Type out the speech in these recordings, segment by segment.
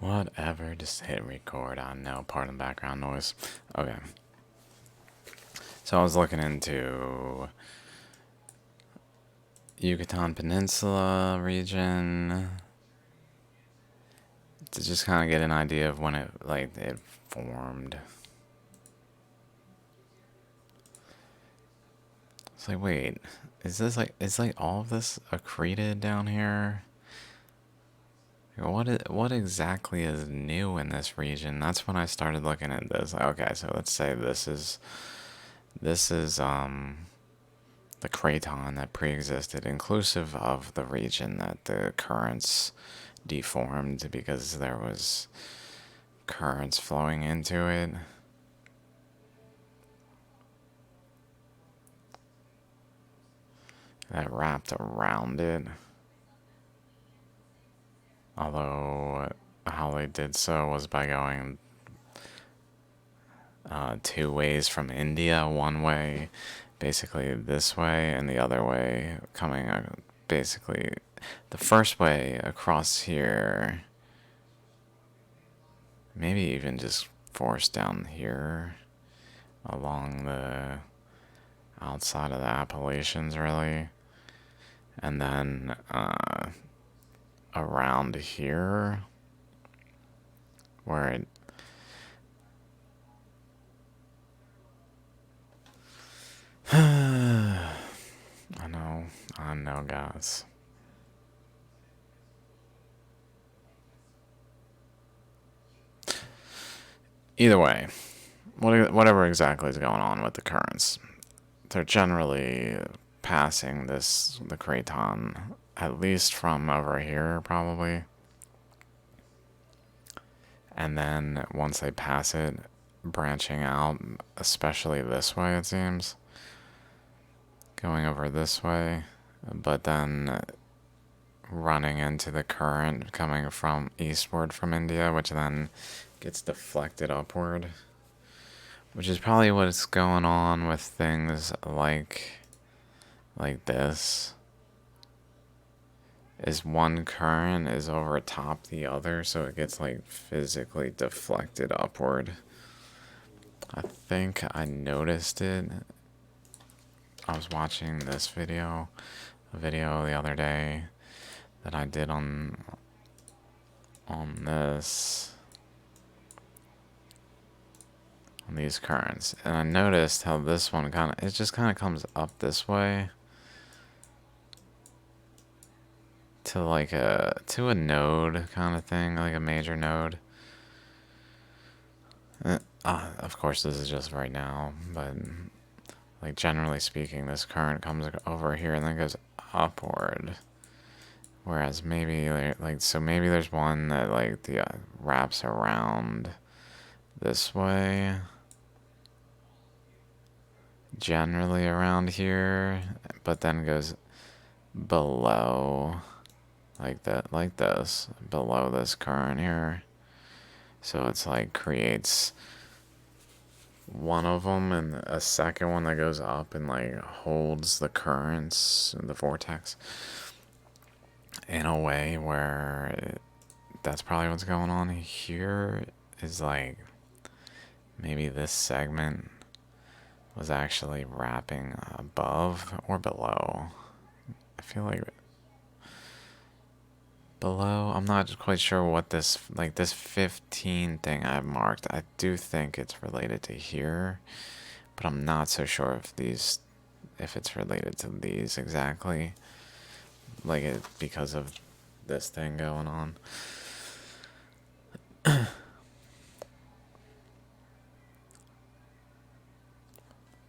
Whatever, just hit record on no part of the background noise. Okay. So I was looking into Yucatan Peninsula region to just kind of get an idea of when it formed. It's like, wait, is all of this accreted down here? What exactly is new in this region? That's when I started looking at this. Okay, so let's say this is the craton that pre-existed, inclusive of the region that the currents deformed because there was currents flowing into it. That wrapped around it. Although how they did so was by going two ways from India. One way, basically this way, and the other way coming basically the first way across here. Maybe even just forced down here along the outside of the Appalachians, really. And then around here, where it I know, guys. Either way, whatever exactly is going on with the currents, they're generally passing the craton, at least from over here, probably. And then once they pass it, branching out, especially this way, it seems, going over this way, but then running into the current coming from eastward from India, which then gets deflected upward, which is probably what's going on with things like this. Is one current is over top the other, so it gets like physically deflected upward. I think I noticed it. I was watching this video, a video the other day that I did on this, on these currents, and I noticed how this one it just kind of comes up this way to like to a node kind of thing, like a major node. Of course, this is just right now, but like generally speaking, this current comes over here and then goes upward. Whereas maybe maybe there's one that wraps around this way, generally around here, but then goes below, like that, like this, below this current here. So it's like creates one of them and a second one that goes up and like holds the currents, the vortex, in a way where that's probably what's going on here. Is like maybe this segment was actually wrapping above or below. I feel like below. I'm not quite sure what this 15 thing I've marked. I do think it's related to here, but I'm not so sure if it's related to these exactly, because of this thing going on.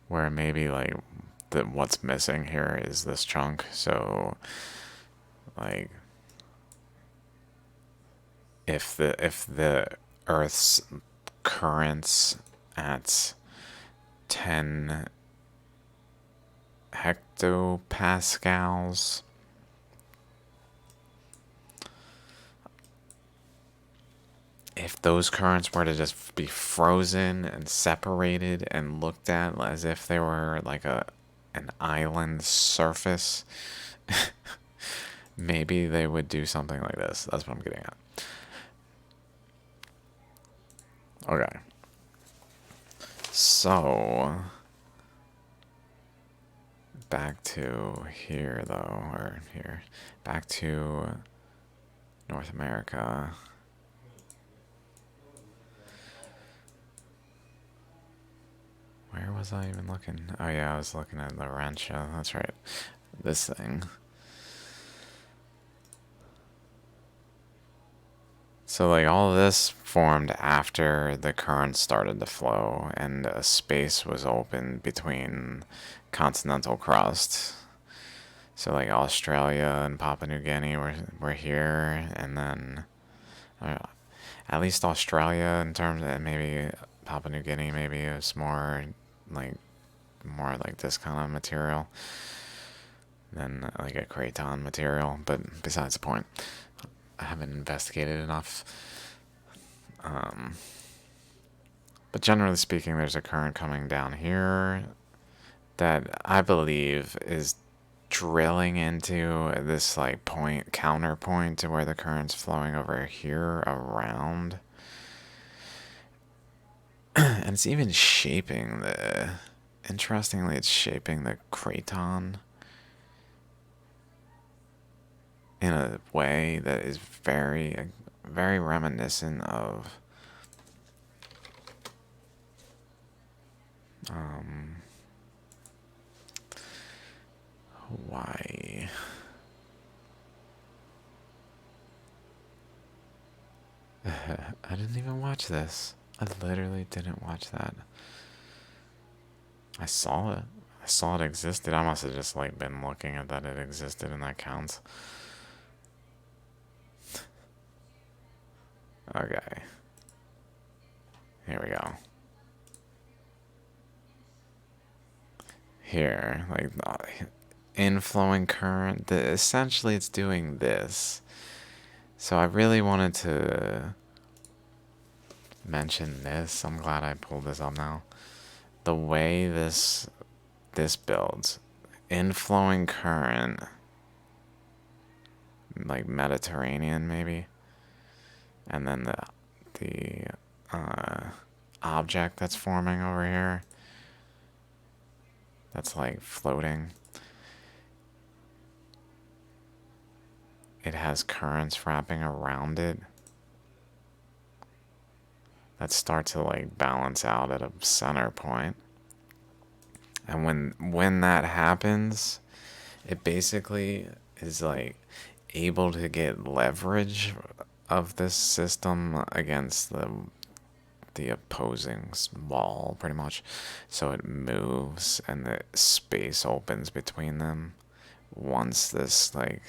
Where maybe what's missing here is this chunk. So like if the Earth's currents at 10 hectopascals, if those currents were to just be frozen and separated and looked at as if they were like an island surface, maybe they would do something like this. That's what I'm getting at. Okay. So, back to here, though, or here. Back to North America. Where was I even looking? Oh, yeah, I was looking at Laurentia. That's right. This thing. So, like, all of this formed after the current started to flow and a space was opened between continental crust. So, like, Australia and Papua New Guinea were here, and then at least Australia, in terms of maybe Papua New Guinea, maybe it's like more like this kind of material than like a craton material. But besides the point, I haven't investigated enough. But generally speaking, there's a current coming down here that I believe is drilling into this like counterpoint to where the current's flowing over here around. And it's even shaping interestingly, it's shaping the craton in a way that is very reminiscent of Hawaii. I didn't even watch this. I literally didn't watch that. I saw it. I saw it existed. I must have just like been looking at that it existed, and that counts. Okay. Here we go. Here, like inflowing current. Essentially, it's doing this. So I really wanted to mention this. I'm glad I pulled this up now. The way this builds, inflowing current, like Mediterranean maybe, and then the object that's forming over here, that's like floating. It has currents wrapping around it that start to like balance out at a center point. And when that happens, it basically is like able to get leverage of this system against the opposing wall, pretty much. So it moves and the space opens between them once this like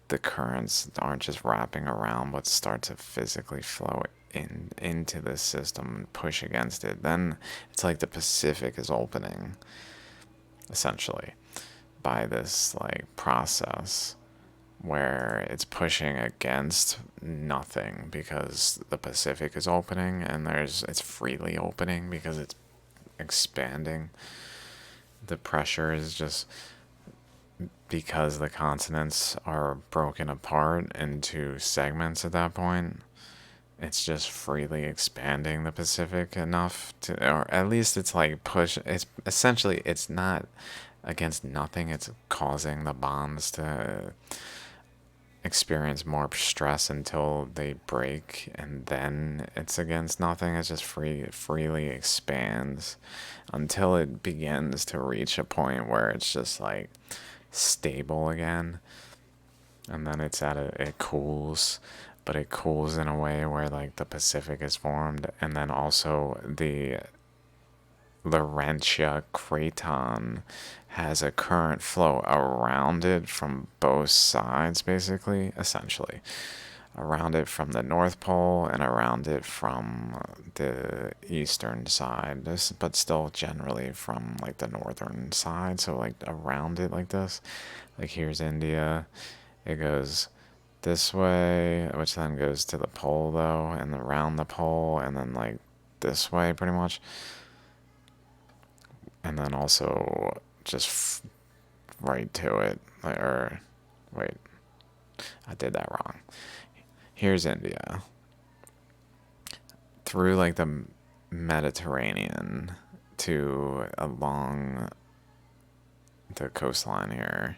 the currents aren't just wrapping around but start to physically flow into this system and push against it. Then it's like the Pacific is opening essentially by this like process where it's pushing against nothing because the Pacific is opening, and it's freely opening because it's expanding. The pressure is just because the continents are broken apart into segments at that point. It's just freely expanding the Pacific enough to, or at least it's like it's essentially, it's not against nothing, it's causing the bonds to experience more stress until they break, and then it's against nothing. It just freely expands until it begins to reach a point where it's just like stable again, and then it cools, but it cools in a way where like the Pacific is formed, and then also the Laurentia craton has a current flow around it from both sides, basically, essentially. Around it from the North Pole and around it from the eastern side, but still generally from like the northern side. So, like around it, like this. Like, here's India. It goes this way, which then goes to the pole, though, and around the pole, and then like this way, pretty much. And then also just right to it. Or, wait, I did that wrong. Here's India. through like the Mediterranean to along the coastline here.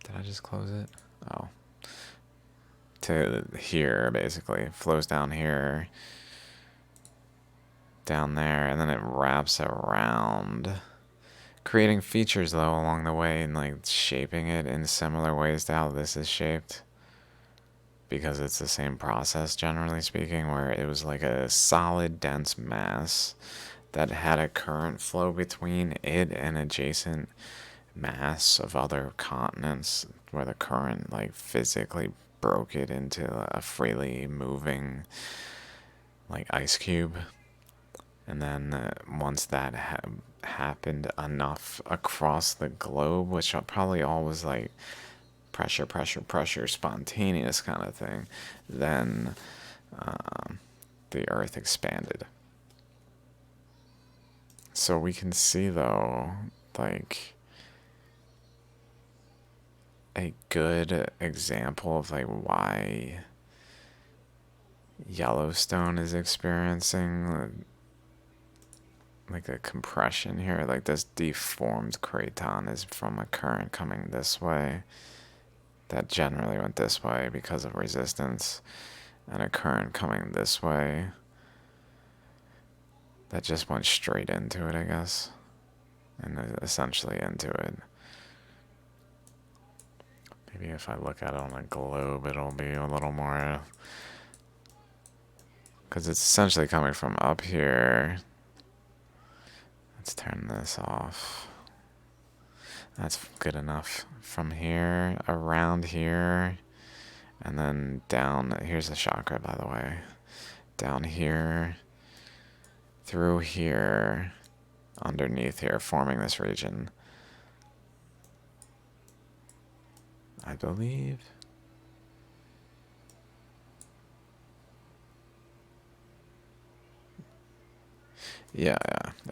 Did I just close it? Oh. To here, basically. Flows down here, down there, and then it wraps around. Creating features, though, along the way and, like, shaping it in similar ways to how this is shaped. Because it's the same process, generally speaking, where it was like a solid, dense mass that had a current flow between it and adjacent mass of other continents, where the current like physically broke it into a freely moving like ice cube. And then once that happened enough across the globe, which probably all was like pressure, pressure, pressure, spontaneous kind of thing, then the earth expanded. So we can see, though, like a good example of like why Yellowstone is experiencing like a compression here. Like this deformed craton is from a current coming this way that generally went this way because of resistance, and a current coming this way that just went straight into it, I guess, and essentially into it. Maybe if I look at it on a globe, it'll be a little more, because it's essentially coming from up here. Let's turn this off. That's good enough. From here, around here, and then down. Here's the chakra, by the way. Down here, through here, underneath here, forming this region. I believe. Yeah,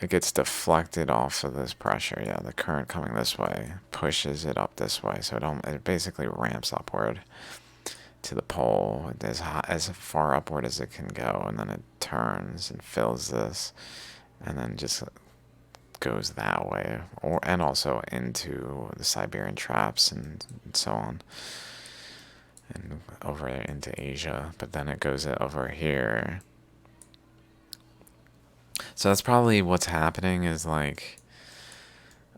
it gets deflected off of this pressure. Yeah, the current coming this way pushes it up this way, so it basically ramps upward to the pole as far upward as it can go, and then it turns and fills this, and then just goes that way, and also into the Siberian traps and so on, and over into Asia. But then it goes over here. So that's probably what's happening, is like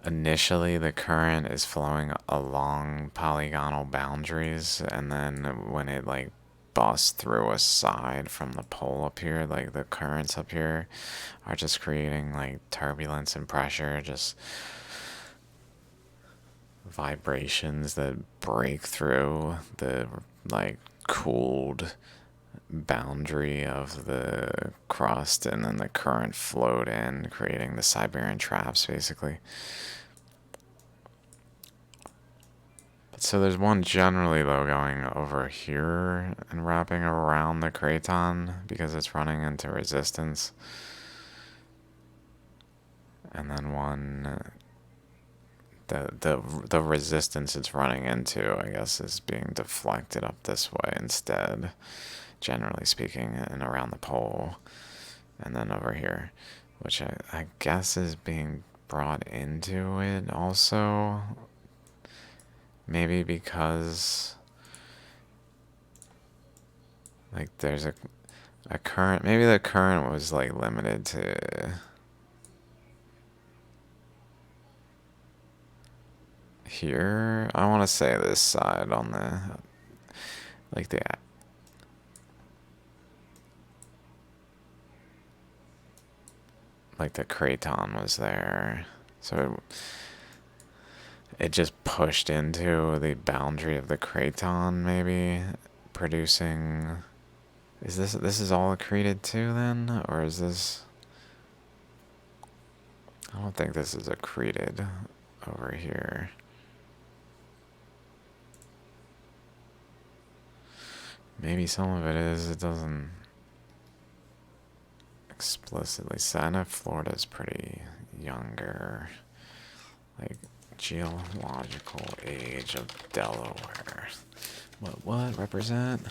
initially the current is flowing along polygonal boundaries, and then when it like busts through a side from the pole up here, like the currents up here are just creating like turbulence and pressure, just vibrations that break through the like cooled boundary of the crust, and then the current flowed in, creating the Siberian traps, basically. So there's one generally, though, going over here and wrapping around the craton because it's running into resistance. And then one, the resistance it's running into, I guess, is being deflected up this way instead, generally speaking, and around the pole. And then over here, which I guess is being brought into it also. Maybe because like there's a current, maybe the current was like limited to here. I want to say this side on the like the craton was there, so it just pushed into the boundary of the craton, maybe producing. Is this is all accreted to then, or is this? I don't think this is accreted over here. Maybe some of it is. It doesn't explicitly say. I know Florida's pretty younger. Like geological age of Delaware. What? Represent?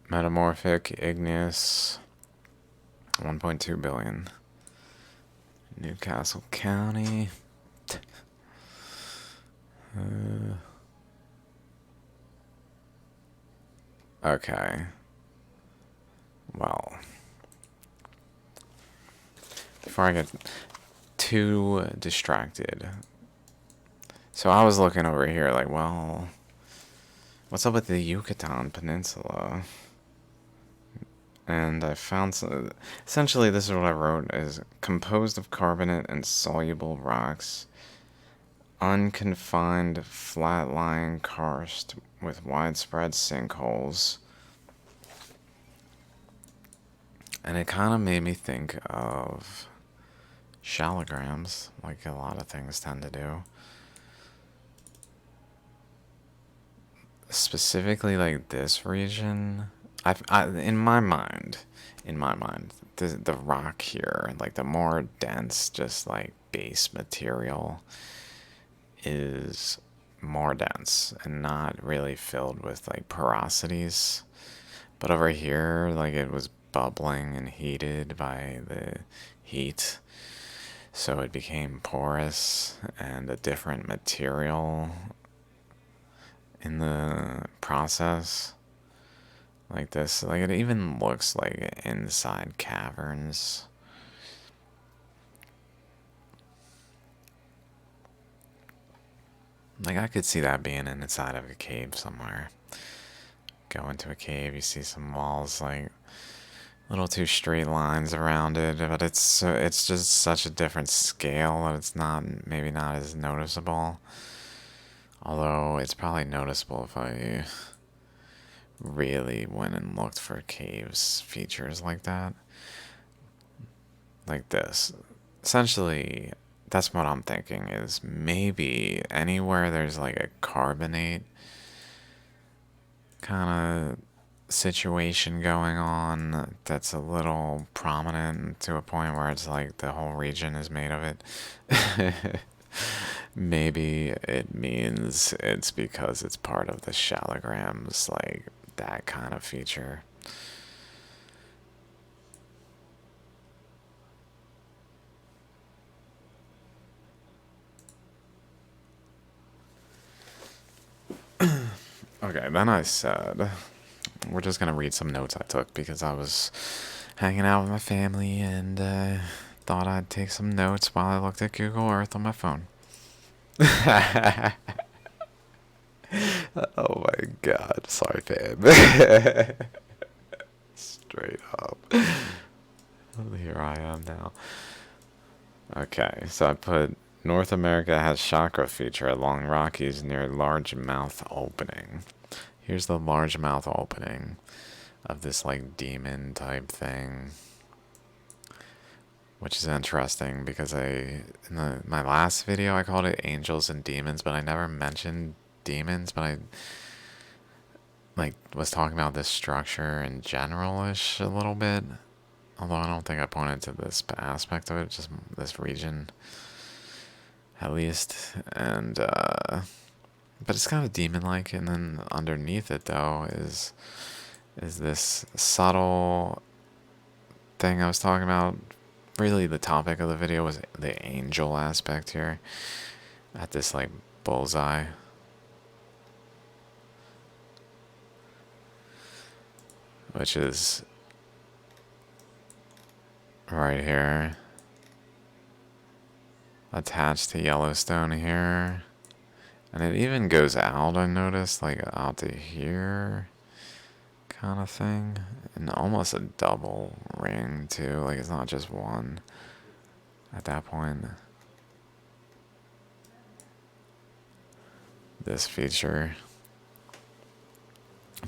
Metamorphic, igneous, 1.2 billion. Newcastle County. Okay. Well, before I get too distracted. So I was looking over here like, well, what's up with the Yucatan Peninsula? And I found essentially this is what I wrote: is composed of carbonate and soluble rocks, unconfined flat-lying karst with widespread sinkholes. And it kind of made me think of shallograms, like a lot of things tend to do. Specifically, like this region, in my mind, the rock here, like the more dense, just like base material, is more dense and not really filled with like porosities. But over here, like it was bubbling and heated by the heat, so it became porous and a different material in the process. Like this, like it even looks like inside caverns. Like I could see that being inside of a cave somewhere. Go into a cave, you see some walls, like little too straight lines around it, but it's just such a different scale that it's not, maybe not as noticeable. Although it's probably noticeable if I really went and looked for caves features like that. Like this. Essentially, that's what I'm thinking, is maybe anywhere there's like a carbonate kind of situation going on that's a little prominent to a point where it's like the whole region is made of it. Maybe it means it's because it's part of the shallograms, like that kind of feature. Okay, then I said, we're just gonna read some notes I took because I was hanging out with my family and thought I'd take some notes while I looked at Google Earth on my phone. Oh my god, sorry, fam. Straight up. Here I am now. Okay, so I put North America has chakra feature along Rockies near large mouth opening. Here's the large mouth opening of this like demon type thing, which is interesting because my last video I called it angels and demons, but I never mentioned demons, but I like was talking about this structure in general-ish a little bit. Although I don't think I pointed to this aspect of it, just this region, at least. And but it's kind of demon-like, and then underneath it though is this subtle thing I was talking about. Really, the topic of the video was the angel aspect here at this like bullseye. Which is right here, attached to Yellowstone here. And it even goes out, I noticed, like out to here kind of thing. And almost a double ring too, like it's not just one at that point. This feature.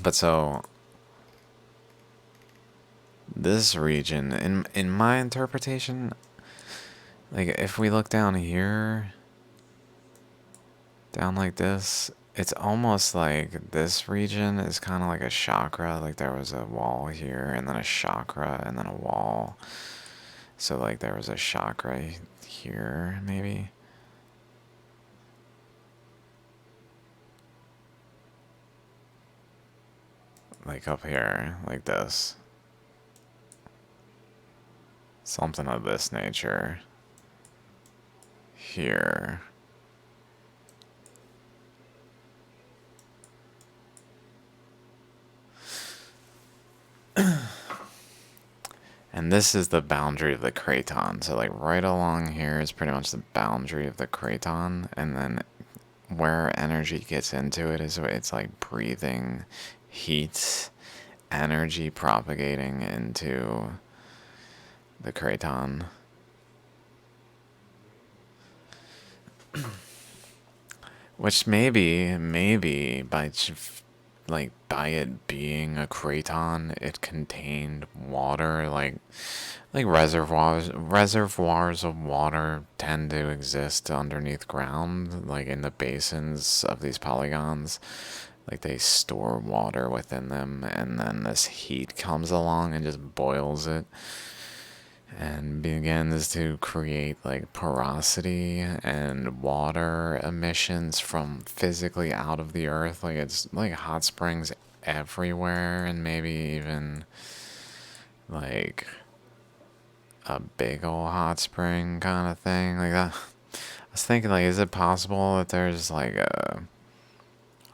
But so this region, in my interpretation, Like, if we look down here, down like this, it's almost like this region is kind of like a chakra. Like, there was a wall here, and then a chakra, and then a wall. So, like, there was a chakra here, maybe. Like, up here, like this. Something of this nature. Here. And this is the boundary of the craton. So, like, right along here is pretty much the boundary of the craton. And then where energy gets into it is it's like breathing heat, energy propagating into the craton. Which maybe like by it being a craton, it contained water, like reservoirs of water tend to exist underneath ground, like in the basins of these polygons. Like they store water within them, and then this heat comes along and just boils it and begins to create like porosity and water emissions from physically out of the earth. Like it's like hot springs everywhere, and maybe even like a big ol' hot spring kind of thing like that. I was thinking, like, is it possible that there's like a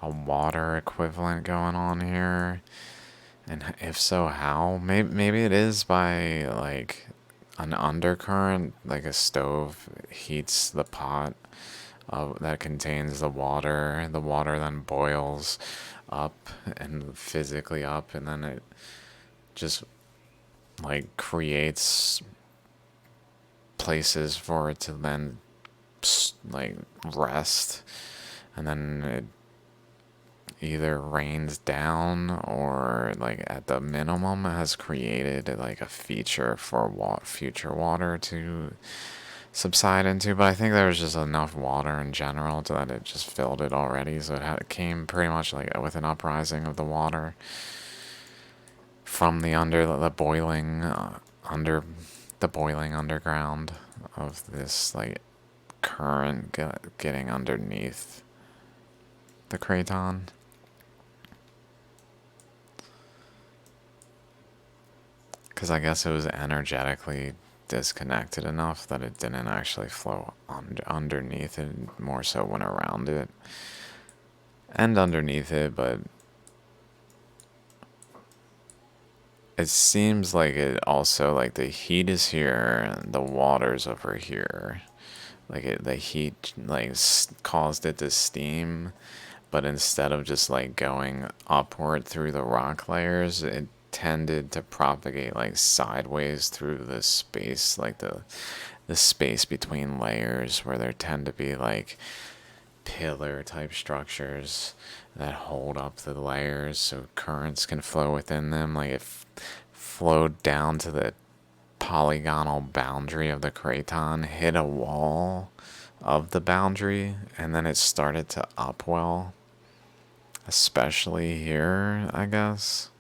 water equivalent going on here? And if so, how? Maybe it is by like an undercurrent, like a stove heats the pot that contains the water. The water then boils up and physically up, and then it just like creates places for it to then like rest, and then it either rains down or like at the minimum has created like a feature for future water to subside into. But I think there was just enough water in general to that it just filled it already, so it came pretty much like with an uprising of the water from the boiling under the boiling underground of this like current getting underneath the craton. Because I guess it was energetically disconnected enough that it didn't actually flow underneath it, more so went around it and underneath it. But it seems like it also, like, the heat is here, the water's over here. Like, the heat, like, caused it to steam, but instead of just, like, going upward through the rock layers, it tended to propagate, like, sideways through the space, like, the space between layers, where there tend to be, like, pillar type structures that hold up the layers so currents can flow within them. Like it flowed down to the polygonal boundary of the craton, hit a wall of the boundary, and then it started to upwell, especially here, I guess,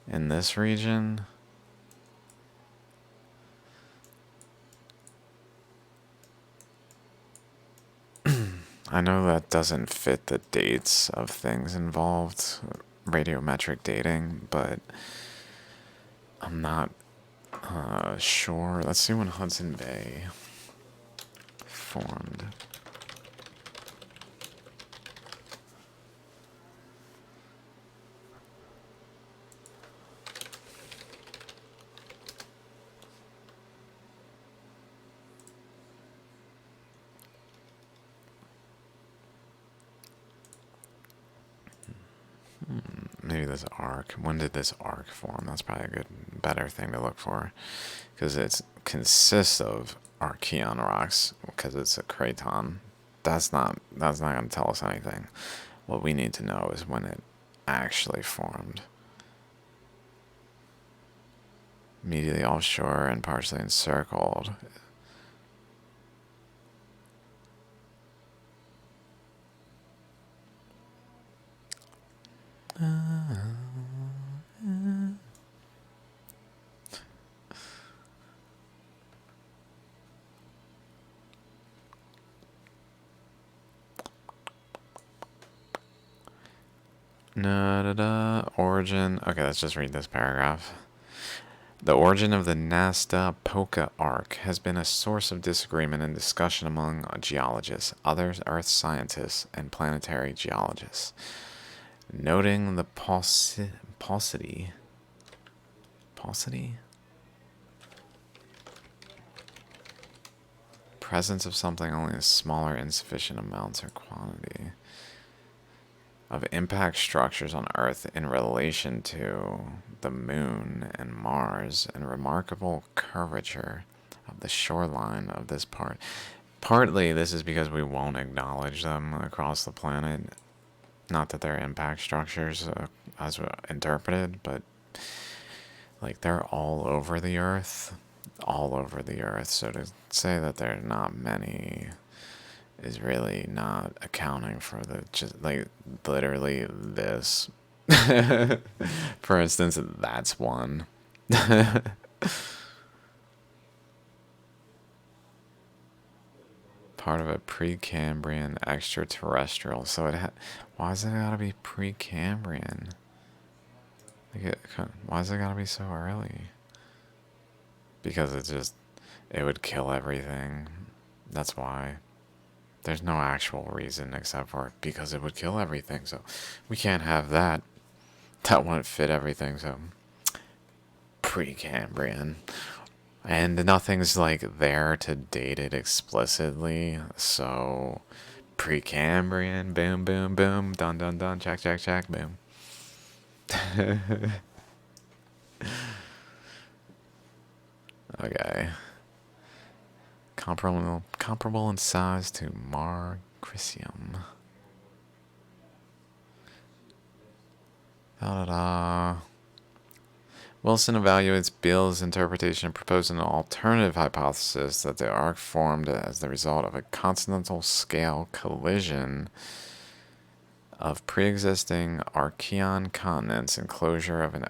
in this region. I know that doesn't fit the dates of things involved, radiometric dating, but I'm not sure. Let's see when Hudson Bay formed. Maybe this arc. When did this arc form? That's probably a better thing to look for, because it consists of Archean rocks, because it's a craton. That's not going to tell us anything. What we need to know is when it actually formed. Immediately offshore and partially encircled. Origin. Okay, let's just read this paragraph. The origin of the Nasta Poca arc has been a source of disagreement and discussion among geologists, other Earth scientists, and planetary geologists. Noting the paucity presence of something only in smaller, insufficient amounts or quantity of impact structures on Earth in relation to the Moon and Mars, and remarkable curvature of the shoreline of this part. Partly this is because we won't acknowledge them across the planet. Not that they're impact structures as interpreted, but like they're all over the Earth. All over the Earth. So to say that there are not many is really not accounting for the just like literally this. For instance, that's one. Part of a Precambrian extraterrestrial. So why does it gotta be Precambrian? Like why does it gotta be so early? Because it would kill everything. That's why. There's no actual reason except for because it would kill everything. So we can't have that. That wouldn't fit everything. So Precambrian. And nothing's like there to date it explicitly. So Precambrian. Boom, boom, boom. Dun, dun, dun. Check, check, check. Boom. Okay. Comparable in size to Marcrisium. Da-da-da. Wilson evaluates Beale's interpretation and proposes an alternative hypothesis that the arc formed as the result of a continental scale collision of pre-existing Archean continents and closure of an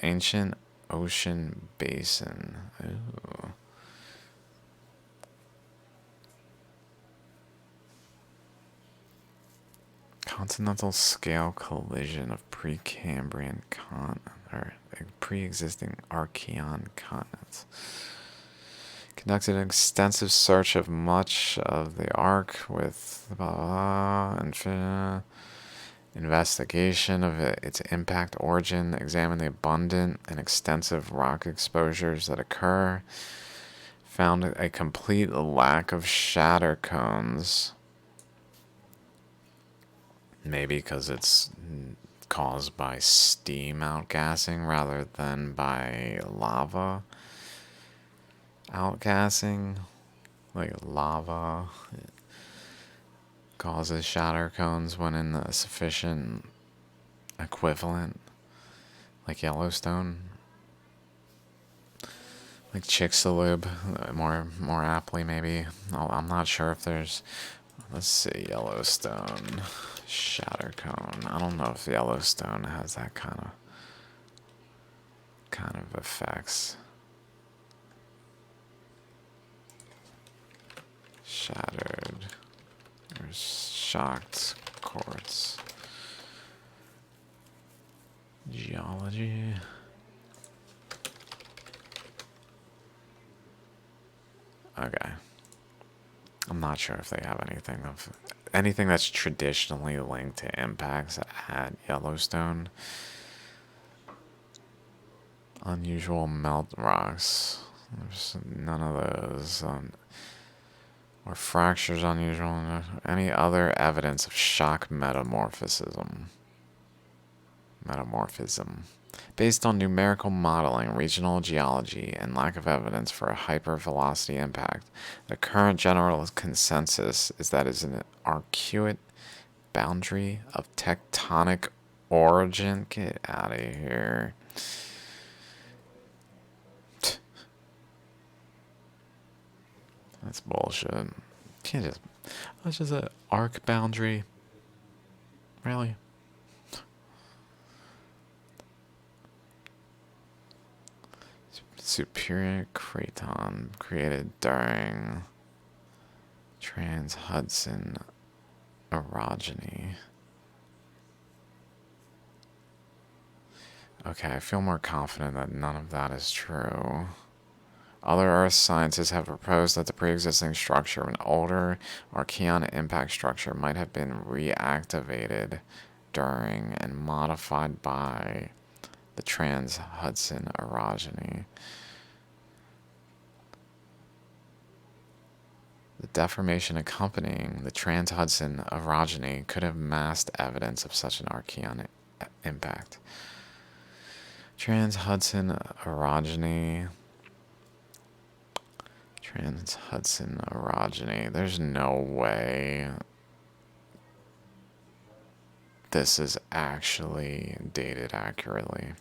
ancient ocean basin. Ooh. Continental scale collision of Precambrian pre-existing Archean continents. Conducted an extensive search of much of the arc with investigation of its impact origin, examined the abundant and extensive rock exposures that occur, found a complete lack of shatter cones. Maybe because it's caused by steam outgassing rather than by lava outgassing. Like lava causes shatter cones when in the sufficient equivalent. Like Yellowstone. Like Chicxulub, more aptly maybe. I'm not sure if there's... Let's see, Yellowstone. Shatter cone. I don't know if Yellowstone has that kind of effects. Shattered or shocked quartz. Geology. Okay. I'm not sure if they have anything that's traditionally linked to impacts at Yellowstone. Unusual melt rocks. There's none of those. Or fractures unusual. Any other evidence of shock metamorphism. Based on numerical modeling, regional geology, and lack of evidence for a hypervelocity impact, the current general consensus is that it is an arcuate boundary of tectonic origin. Get out of here. That's bullshit. Can't just... That's just an arc boundary. Really? Superior craton created during Trans-Hudson orogeny. Okay, I feel more confident that none of that is true. Other Earth scientists have proposed that the pre-existing structure of an older Archean impact structure might have been reactivated during and modified by the Trans-Hudson orogeny. The deformation accompanying the Trans-Hudson orogeny could have masked evidence of such an Archean impact. Trans-Hudson orogeny. Trans-Hudson orogeny. There's no way this is actually dated accurately.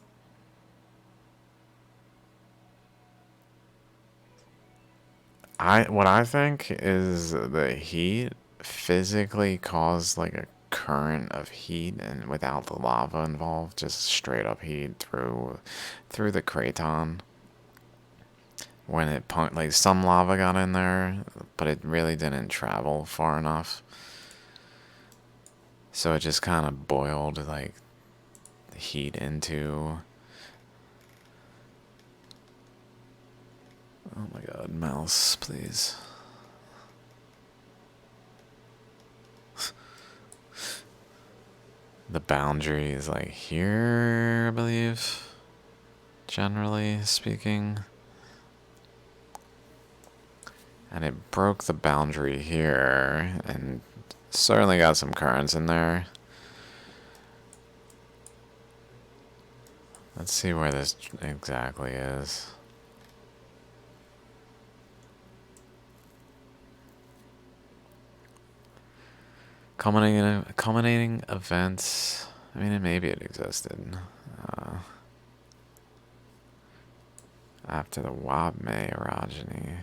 What I think is the heat physically caused like a current of heat, and without the lava involved, just straight up heat through the craton. When it punked, like some lava got in there, but it really didn't travel far enough. So it just kind of boiled like heat into. Oh my god, mouse, please. The boundary is like here, I believe, generally speaking. And it broke the boundary here, and certainly got some currents in there. Let's see where this exactly is. Culminating events. I mean, maybe it existed. After the Wabme orogeny.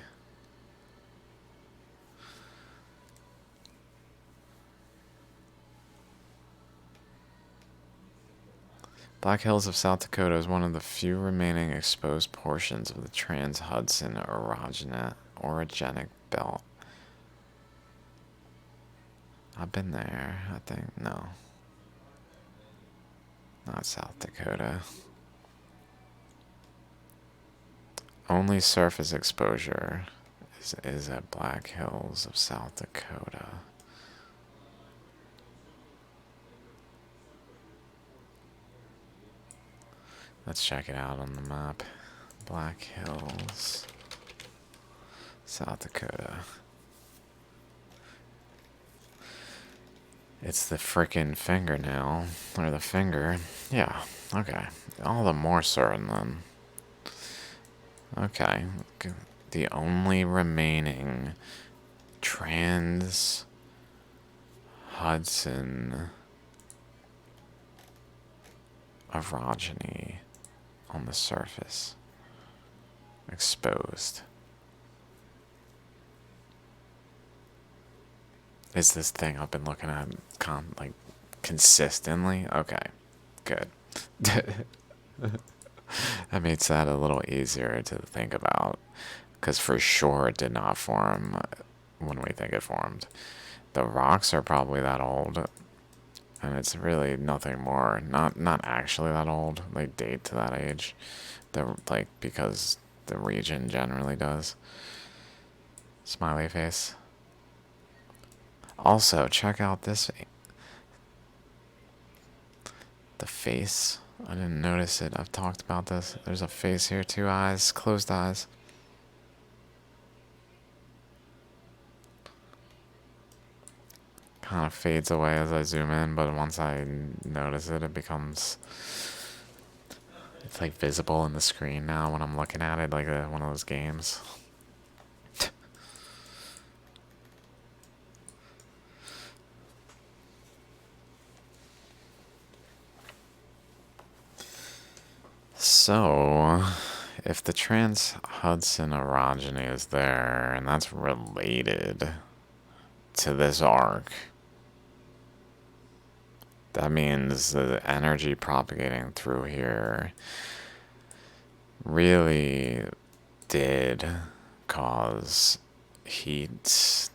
Black Hills of South Dakota is one of the few remaining exposed portions of the Trans-Hudson orogenic belt. I've been there, I think. No. Not South Dakota. Only surface exposure is at Black Hills of South Dakota. Let's check it out on the map. Black Hills, South Dakota. It's the frickin' fingernail, or the finger. Yeah, okay. All the more certain then. Okay. The only remaining Trans-Hudson orogeny on the surface. Exposed. Is this thing I've been looking at like consistently? Okay, good. That makes that a little easier to think about, because for sure it did not form when we think it formed. The rocks are probably that old, and it's really nothing more. Not actually that old. They date to that age. Because the region generally does. Smiley face. Also, check out this. The face. I didn't notice it. I've talked about this. There's a face here, 2 eyes, closed eyes. Kind of fades away as I zoom in, but once I notice it, it becomes... It's like visible in the screen now when I'm looking at it, like one of those games. So, if the Trans-Hudson orogeny is there, and that's related to this arc, that means the energy propagating through here really did cause heat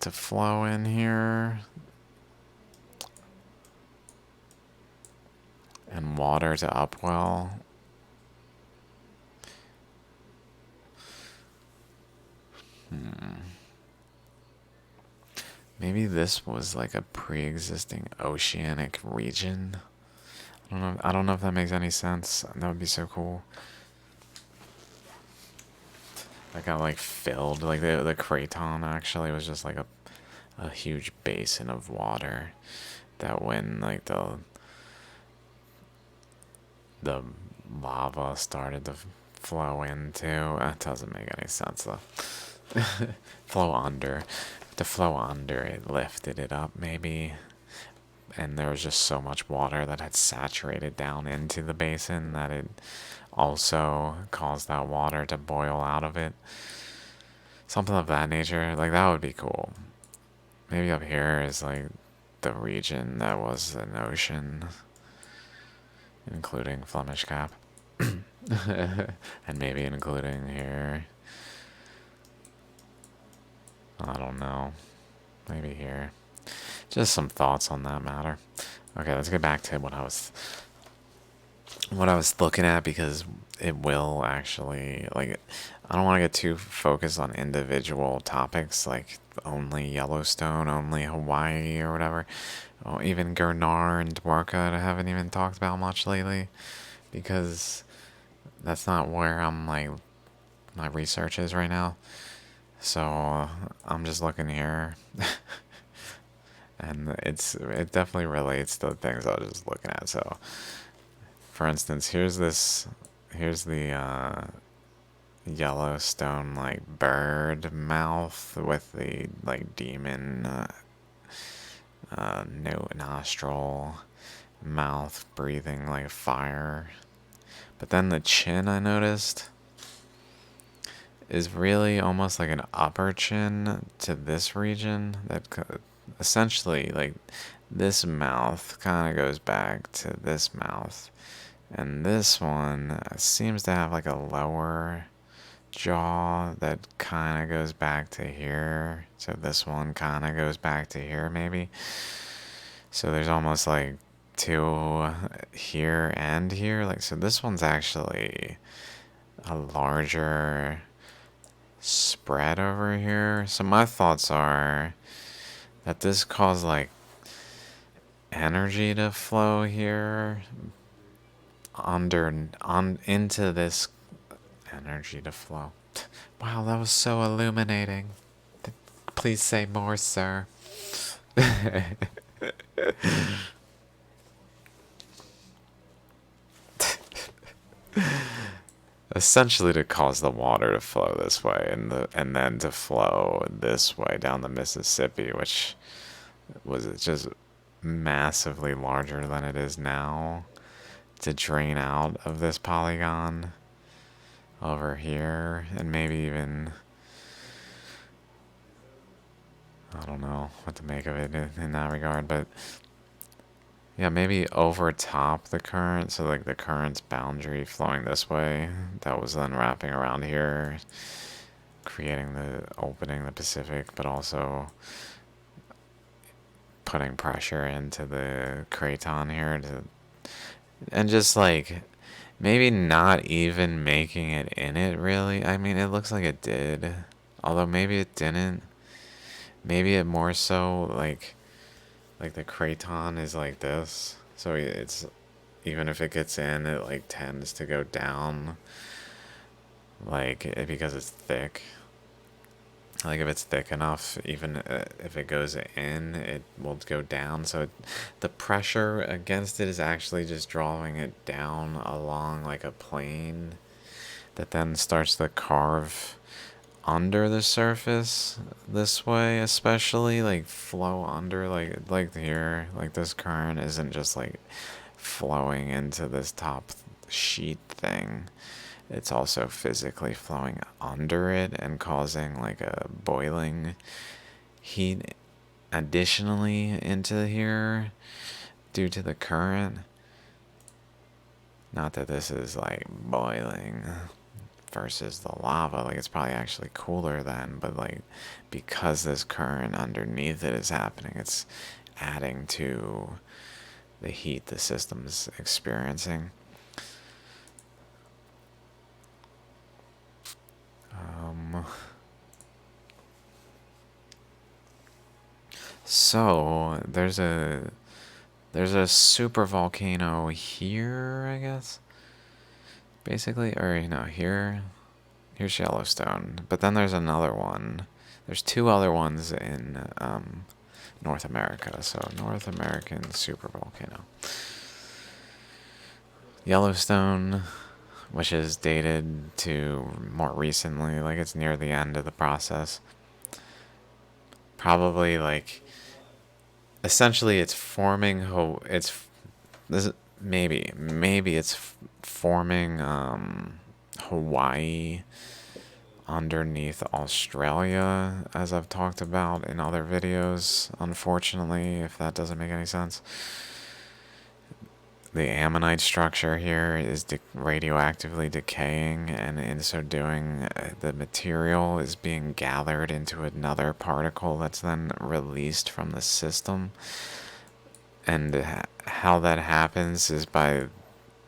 to flow in here and water to upwell Maybe this was like a pre-existing oceanic region. I don't know if that makes any sense. That would be so cool. That got like filled. Like the craton actually was just like a huge basin of water that when like the lava started to flow into. That doesn't make any sense though. Flow under. To flow under, it lifted it up maybe. And there was just so much water that had saturated down into the basin that it also caused that water to boil out of it. Something of that nature. Like, that would be cool. Maybe up here is like the region that was an ocean, including Flemish Cap. And maybe including here. I don't know. Maybe here. Just some thoughts on that matter. Okay, let's get back to what I was looking at, because it will actually, like, I don't want to get too focused on individual topics like only Yellowstone, only Hawaii or whatever. Oh, even Gurnar and Dwarka I haven't even talked about much lately, because that's not where I'm like my research is right now. So I'm just looking here. And it definitely relates to the things I was just looking at. So for instance, here's the Yellowstone like bird mouth with the like demon no nostril mouth breathing like fire. But then the chin, I noticed, is really almost like an upper chin to this region. That essentially, like, this mouth kind of goes back to this mouth. And this one seems to have like a lower jaw that kind of goes back to here. So this one kind of goes back to here, maybe. So there's almost like two here and here. Like, so this one's actually a larger spread over here. So my thoughts are that this caused like energy to flow here into this energy to flow. Wow, that was so illuminating. Please say more, sir. Essentially to cause the water to flow this way and then to flow this way down the Mississippi, which was just massively larger than it is now, to drain out of this polygon over here, and maybe even, I don't know what to make of it in that regard, but yeah, maybe over top the current, so like the current's boundary flowing this way, that was then wrapping around here, opening the Pacific, but also putting pressure into the craton here and just like maybe not even making it in it really. I mean, it looks like it did, although maybe it didn't. Maybe it more so like the craton is like this, so it's, even if it gets in, it like tends to go down, like because it's thick. Like if it's thick enough, even if it goes in, it will go down. So the pressure against it is actually just drawing it down along like a plane that then starts to carve under the surface this way, especially like flow under, like here, like this current isn't just like flowing into this top sheet thing. It's also physically flowing under it and causing like a boiling heat additionally into here due to the current. Not that this is like boiling versus the lava, like it's probably actually cooler then, but like because this current underneath it is happening, it's adding to the heat the system's experiencing. So there's a super volcano here, I guess. Basically, or here's Yellowstone. But then there's another one. There's two other ones in North America. So North American supervolcano. Yellowstone, which is dated to more recently, like it's near the end of the process. Probably like essentially it's forming maybe it's forming Hawaii underneath Australia, as I've talked about in other videos, unfortunately, if that doesn't make any sense. The ammonite structure here is radioactively decaying, and in so doing, the material is being gathered into another particle that's then released from the system. And how that happens is by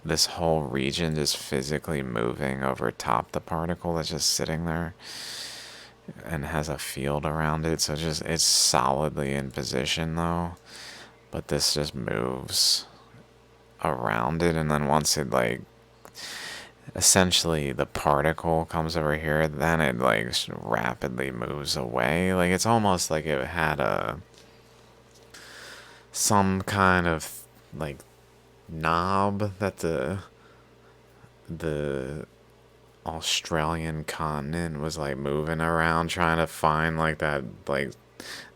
this whole region just physically moving over top the particle that's just sitting there and has a field around it. So it's solidly in position though, but this just moves around it, and then once it like essentially the particle comes over here, then it like rapidly moves away. Like it's almost like it had some kind of like knob that the Australian continent was like moving around trying to find like that, like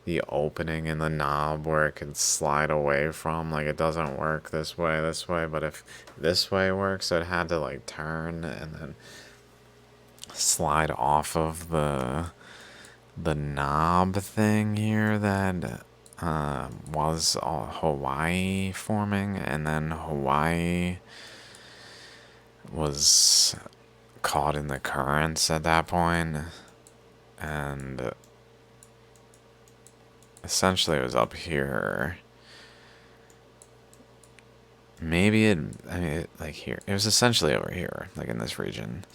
the opening in the knob where it could slide away from. Like it doesn't work this way, but if this way works, so it had to like turn and then slide off of the knob thing here that was Hawaii forming, and then Hawaii was caught in the currents at that point, and essentially it was up here. Like here. It was essentially over here, like in this region.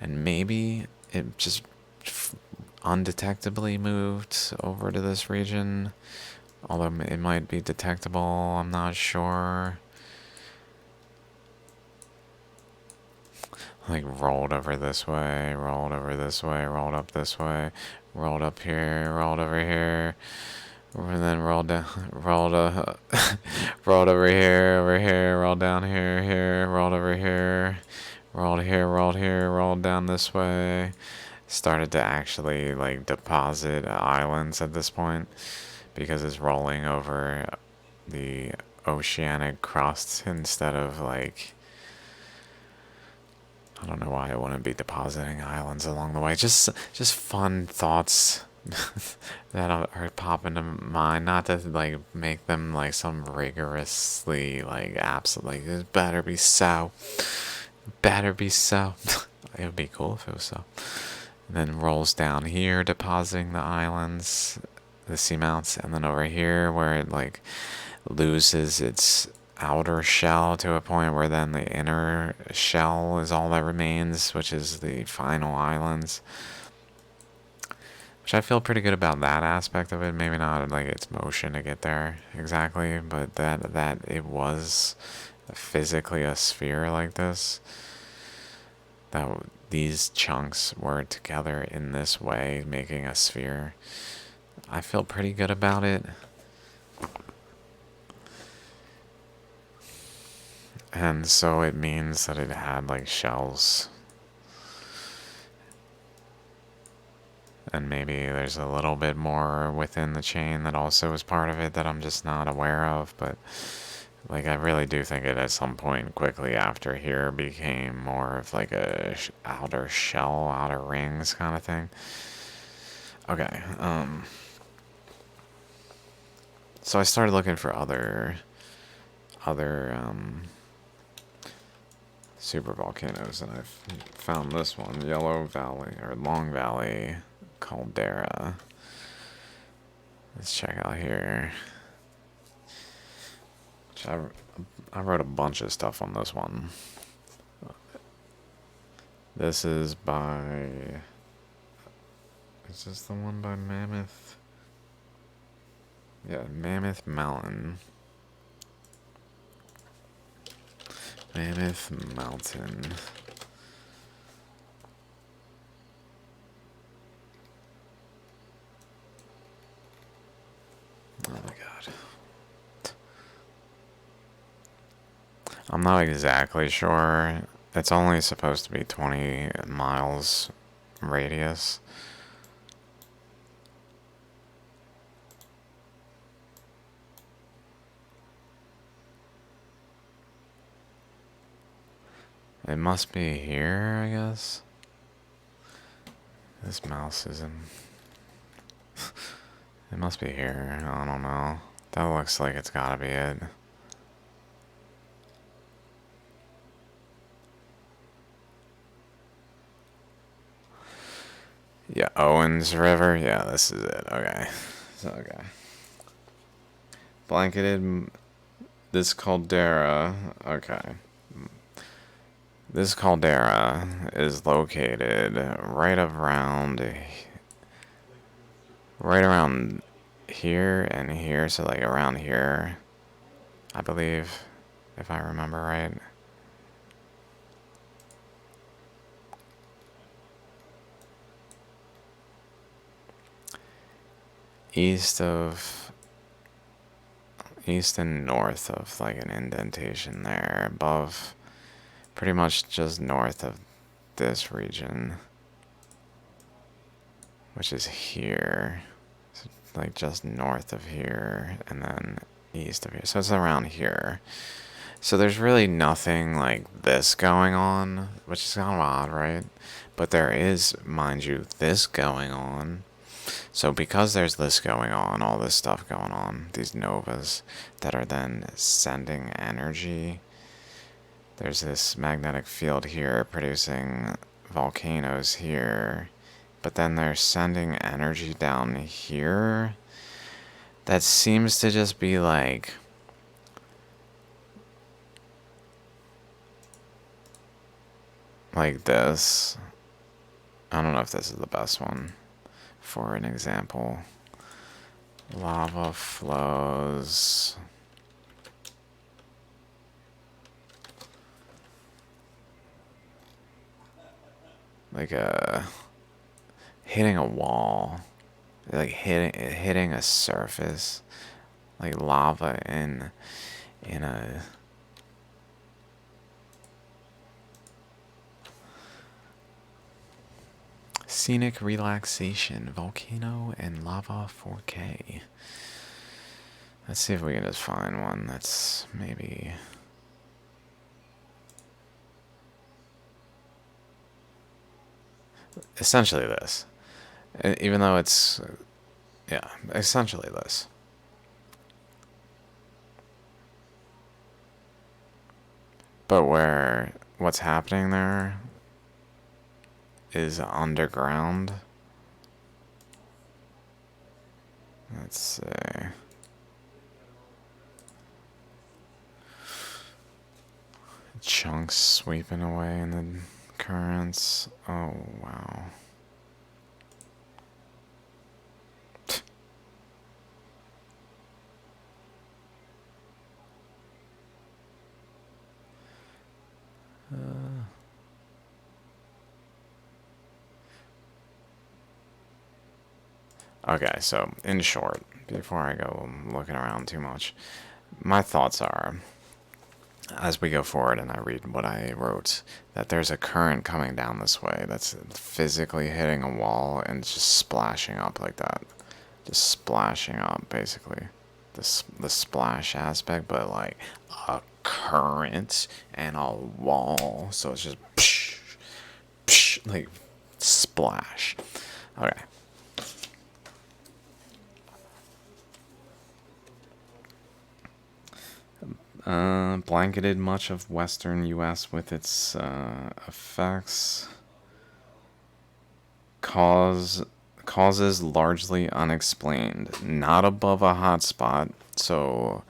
And maybe it just undetectably moved over to this region. Although it might be detectable, I'm not sure. Like rolled over this way, rolled over this way, rolled up this way, rolled up here, rolled over here. And then roll down, rolled rolled over here, rolled down here, rolled over here, rolled here, rolled down this way. Started to actually like deposit islands at this point because it's rolling over the oceanic crust instead of like, I don't know why I wouldn't be depositing islands along the way. Just fun thoughts that are popping to mind. Not to like make them like some rigorously like absolutely. Like, it better be so. Better be so. It would be cool if it was so. And then rolls down here, depositing the islands, the seamounts, and then over here where it like loses its outer shell to a point where then the inner shell is all that remains, which is the final islands. Which I feel pretty good about that aspect of it. Maybe not like its motion to get there exactly, but that it was physically a sphere like this. That these chunks were together in this way, making a sphere. I feel pretty good about it. And so it means that it had like shells. And maybe there's a little bit more within the chain that also is part of it that I'm just not aware of. But like I really do think it at some point quickly after here became more of like a outer shell, outer rings kind of thing. Okay. So I started looking for other super volcanoes, and I've found this one, Yellow Valley or Long Valley Caldera. Let's check out here. Which I wrote a bunch of stuff on this one. This is by... Is this the one by Mammoth? Yeah, Mammoth Mountain. Mammoth Mountain. Oh my god. I'm not exactly sure. It's only supposed to be 20 miles radius. It must be here, I guess. This mouse isn't. It must be here. I don't know. That looks like it's gotta be it. Yeah, Owens River. Yeah, this is it. Okay. Okay. Blanketed. This caldera. Okay. This caldera is located right around here and here, so like around here, I believe, if I remember right. East and north of like an indentation there, above, pretty much just north of this region, which is here, so like just north of here, and then east of here, so it's around here. So there's really nothing like this going on, which is kind of odd, right? But there is, mind you, this going on. So because there's this going on, all this stuff going on, these novas that are then sending energy, there's this magnetic field here producing volcanoes here, but then they're sending energy down here that seems to just be like this. I don't know if this is the best one for an example. Lava flows. Like hitting a wall, like hitting a surface, like lava in a scenic relaxation volcano and lava 4K. Let's see if we can just find one that's maybe. Essentially this. Even though it's. Yeah, essentially this. But what's happening there is underground. Let's see. Chunks sweeping away in the currents. Oh, wow. Okay, so in short, before I go looking around too much, my thoughts are, as we go forward and I read what I wrote, that there's a current coming down this way that's physically hitting a wall and just splashing up like that. Just splashing up, basically. The splash aspect, but like a current and a wall. So it's just psh, psh, like splash. Okay. Blanketed much of western U.S. with its effects. Causes largely unexplained. Not above a hotspot. So,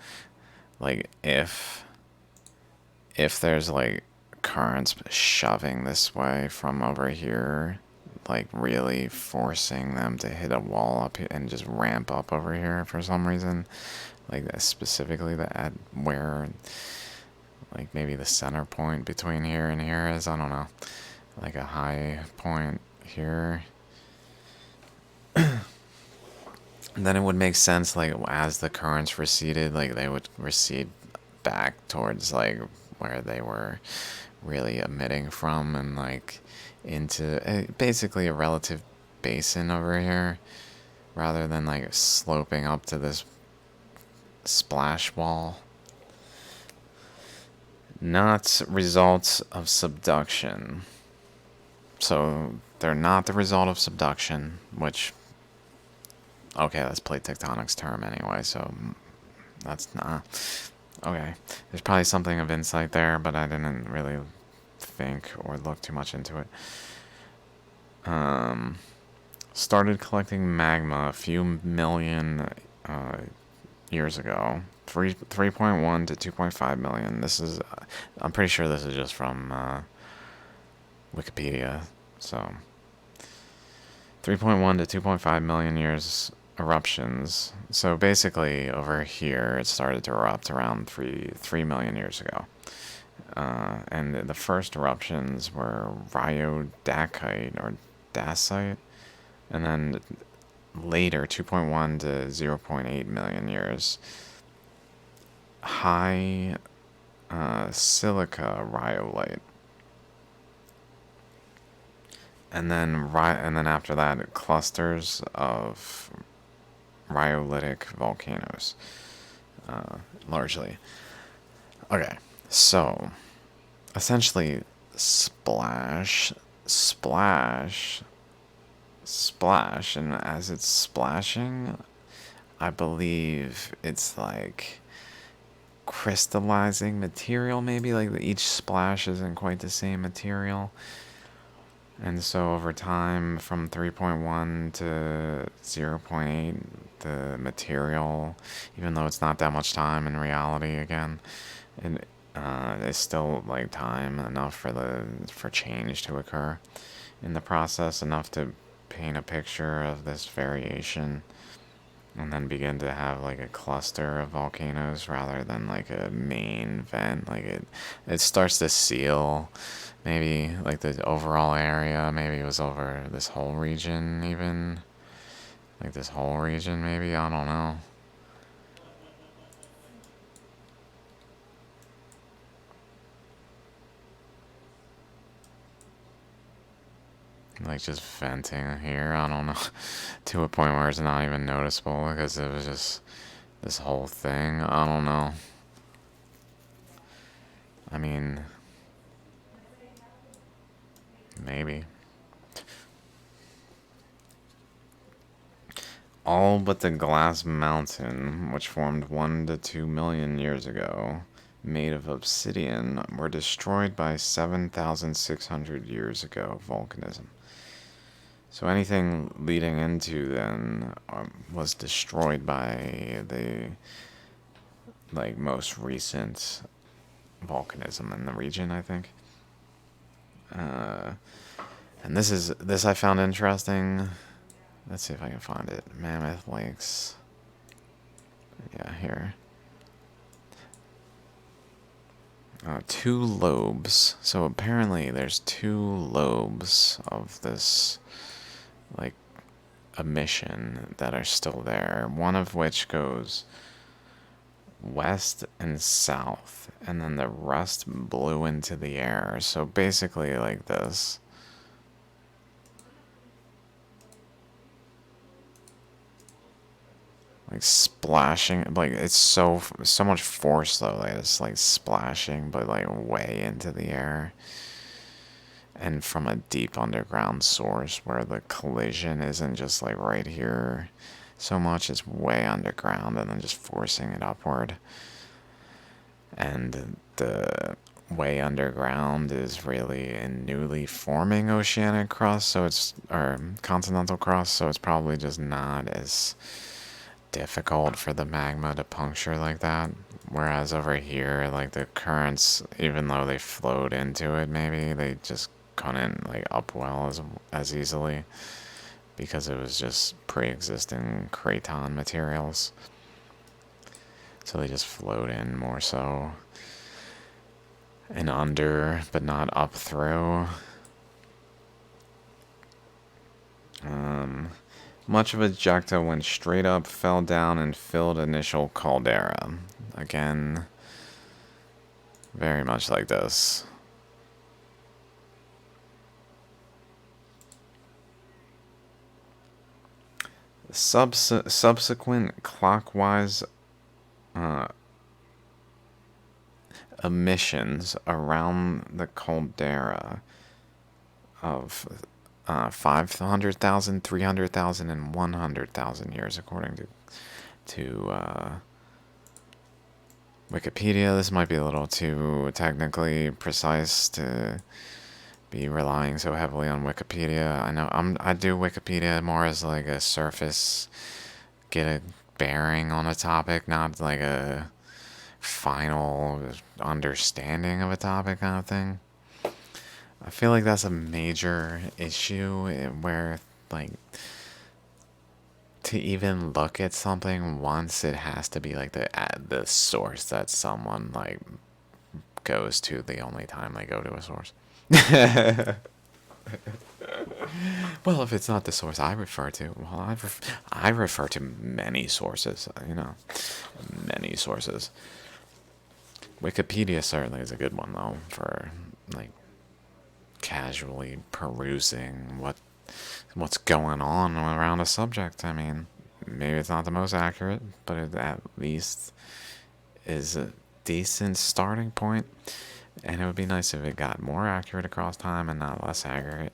like, if there's like currents shoving this way from over here, like really forcing them to hit a wall up and just ramp up over here for some reason. Like that specifically at where like maybe the center point between here and here is, I don't know. Like a high point here. And then it would make sense, like, as the currents receded, like, they would recede back towards, like, where they were really emitting from, and, like, into basically a relative basin over here, rather than, like, sloping up to this splash wall. Not results of subduction. So, they're not the result of subduction, which... Okay, that's plate tectonics term anyway, so that's not... Okay, there's probably something of insight there, but I didn't really think or look too much into it. Started collecting magma a few million years ago. 3.1 to 2.5 million. This is... I'm pretty sure this is just from Wikipedia, so... 3.1 to 2.5 million years eruptions. So basically, over here, it started to erupt around 3 million years ago. And the first eruptions were rhyodacite or dacite, and then later, 2.1 to 0.8 million years, high silica rhyolite. And then after that, clusters of rhyolitic volcanoes, largely. Okay, so essentially, splash, splash, splash, and as it's splashing, I believe it's like crystallizing material, maybe, like each splash isn't quite the same material. And so over time, from 3.1 to 0.8, the material, even though it's not that much time in reality, again, it is still like time enough for change to occur in the process, enough to paint a picture of this variation, and then begin to have like a cluster of volcanoes rather than like a main vent. Like it starts to seal. Maybe like the overall area, maybe it was over this whole region even. Like this whole region maybe, I don't know. Like just venting here, I don't know. To a point where it's not even noticeable because it was just this whole thing. I don't know. I mean, maybe. All but the glass mountain, which formed 1 to 2 million years ago, made of obsidian, were destroyed by 7,600 years ago volcanism. So anything leading into then was destroyed by the like most recent volcanism in the region, I think. And this I found interesting. Let's see if I can find it. Mammoth Lakes. Yeah, here. 2 lobes. So apparently there's 2 lobes of this, like, emission that are still there. One of which goes west and south, and then the rest blew into the air. So basically like this. Like splashing, like it's so much force though, like it's like splashing, but like way into the air, and from a deep underground source where the collision isn't just like right here so much, it's way underground and then just forcing it upward. And the way underground is really a newly forming oceanic crust, so it's, or continental crust, so it's probably just not as difficult for the magma to puncture like that. Whereas over here, like the currents, even though they flowed into it, maybe they just couldn't like upwell as easily because it was just pre-existing craton materials. So they just float in more so and under, but not up through. Much of ejecta went straight up, fell down, and filled initial caldera. Again, very much like this. Subsequent clockwise emissions around the caldera of 500,000, 300,000, and 100,000 years, according to Wikipedia. This might be a little too technically precise to be relying so heavily on Wikipedia. I know I do Wikipedia more as like a surface, get a bearing on a topic, not like a final understanding of a topic kind of thing. I feel like that's a major issue where, like, to even look at something once, it has to be like the source that someone like goes to the only time they go to a source. Well, if it's not the source I refer to, well, I refer to many sources, you know, many sources. Wikipedia certainly is a good one though for like casually perusing what's going on around a subject. I mean, maybe it's not the most accurate, but it at least is a decent starting point. And it would be nice if it got more accurate across time and not less accurate.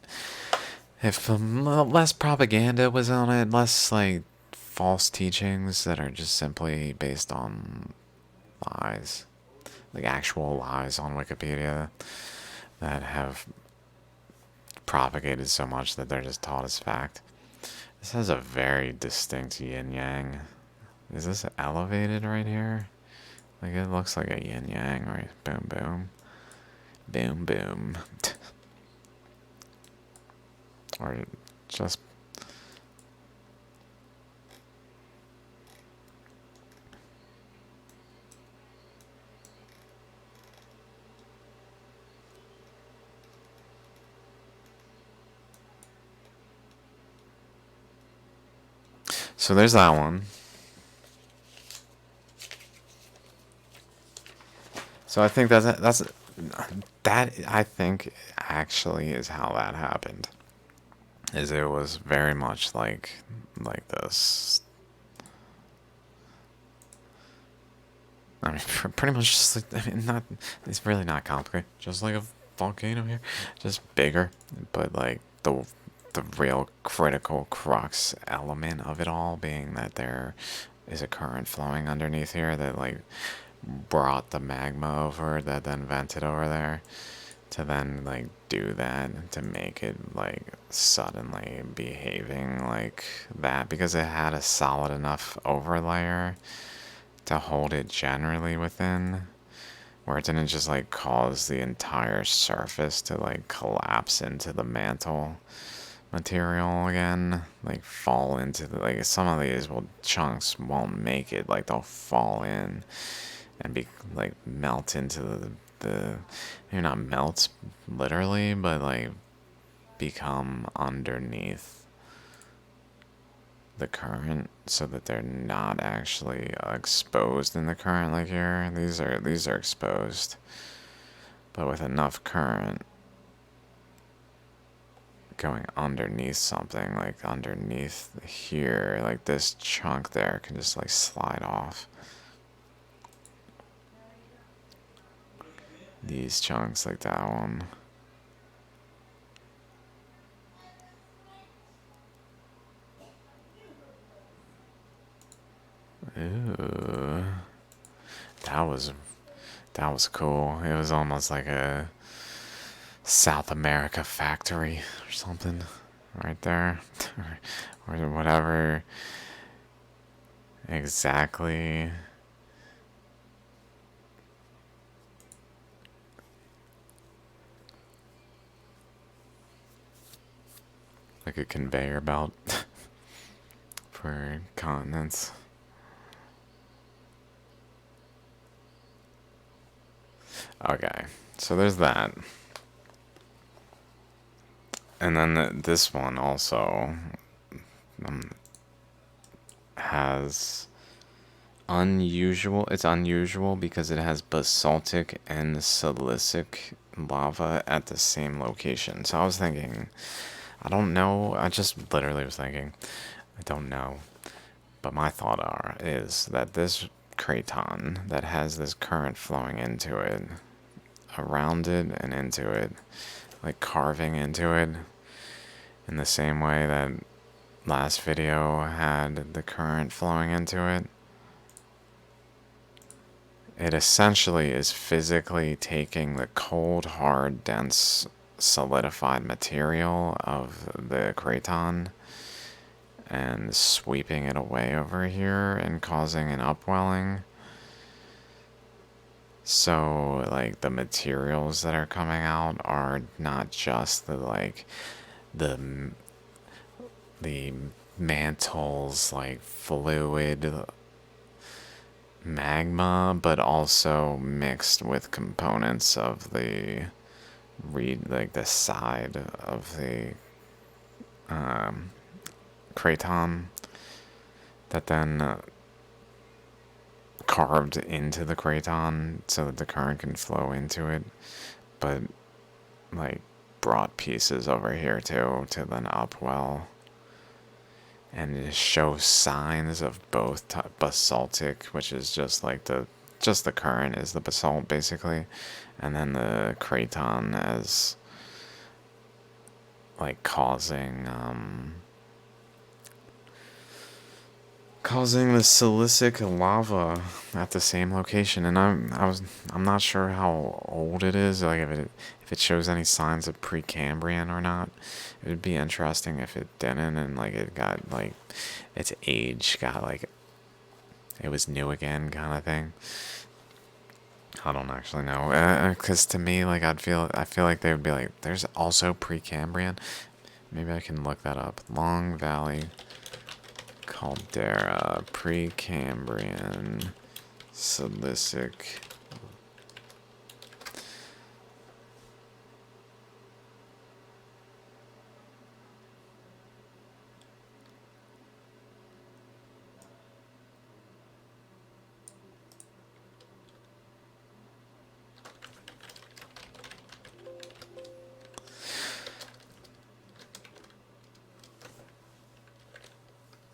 If less propaganda was on it, less like false teachings that are just simply based on lies, like actual lies on Wikipedia that have propagated so much that they're just taught as fact. This has a very distinct yin yang. Is this elevated right here? Like it looks like a yin yang, right? Boom, boom. Boom, boom. Or just. So there's that one. So I think that I think actually is how that happened. Is it was very much like this. I mean, pretty much just like, I mean, not, it's really not complicated. Just like a volcano here, just bigger, but like the real critical crux element of it all being that there is a current flowing underneath here that like brought the magma over that then vented over there to then like do that to make it like suddenly behaving like that because it had a solid enough overlayer to hold it generally within where it didn't just like cause the entire surface to like collapse into the mantle material again, like fall into the like some of these chunks won't make it, like they'll fall in and be like melt into the maybe not melt literally, but like become underneath the current so that they're not actually exposed in the current like here. These are exposed, but with enough current going underneath something, like underneath here, like this chunk there can just like slide off. These chunks like that one. Ooh. That was cool. It was almost like a South America factory or something right there. Or whatever exactly. like a conveyor belt for continents. Okay, so there's that. And then this one also um, has unusual. It's unusual because it has basaltic and silicic lava at the same location. So I was thinking, I don't know. I just literally was thinking, I don't know. But my thought is that this craton that has this current flowing into it, around it and into it, like carving into it, in the same way that last video had the current flowing into it, it essentially is physically taking the cold, hard, dense, solidified material of the craton and sweeping it away over here and causing an upwelling. So, like, the materials that are coming out are not just the the mantle's like fluid magma, but also mixed with components of the like the side of the craton that then carved into the craton so that the current can flow into it, but like brought pieces over here too to then upwell. And it shows signs of both basaltic, which is just like the current is the basalt basically, and then the craton as like causing the silicic lava at the same location. And I'm not sure how old it is, like if it shows any signs of Precambrian or not. It would be interesting if it didn't, and like it got like its age got like it was new again kind of thing. I don't actually know, because to me, like I feel like they would be like, there's also Precambrian. Maybe I can look that up. Long Valley Caldera, Precambrian, Silicic.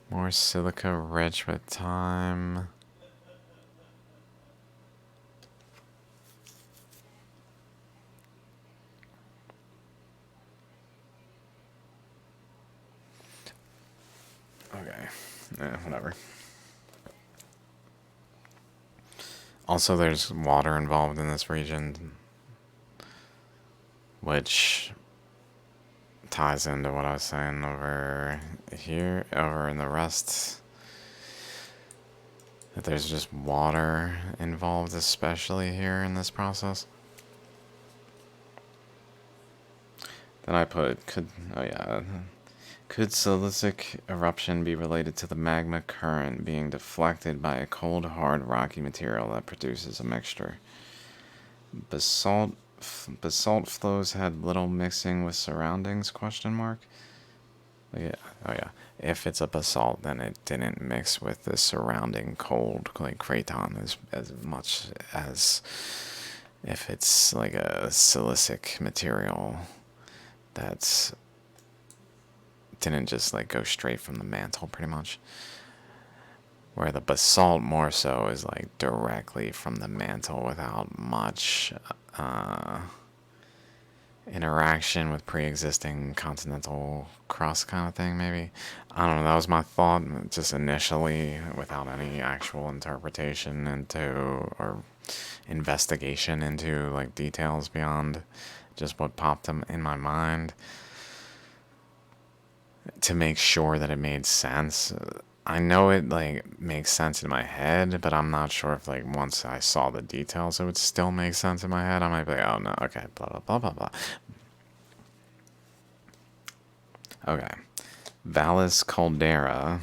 More silica rich with time. Okay, whatever. Also, there's water involved in this region, which ties into what I was saying over here, over in the rest. That there's just water involved, especially here in this process. Then I put, oh yeah, could silicic eruption be related to the magma current being deflected by a cold, hard, rocky material that produces a mixture? Basalt flows had little mixing with surroundings, question mark? Yeah, oh yeah. If it's a basalt, then it didn't mix with the surrounding cold, like craton, as much as if it's like a silicic material that's didn't just like go straight from the mantle, pretty much. Where the basalt more so is like directly from the mantle without much interaction with pre-existing continental crust kind of thing, maybe. I don't know, that was my thought just initially without any actual interpretation into or investigation into like details beyond just what popped in my mind to make sure that it made sense. I know it like makes sense in my head, but I'm not sure if like once I saw the details it would still make sense in my head. I might be like, oh no, okay, blah blah blah blah blah. Okay. Valles Caldera.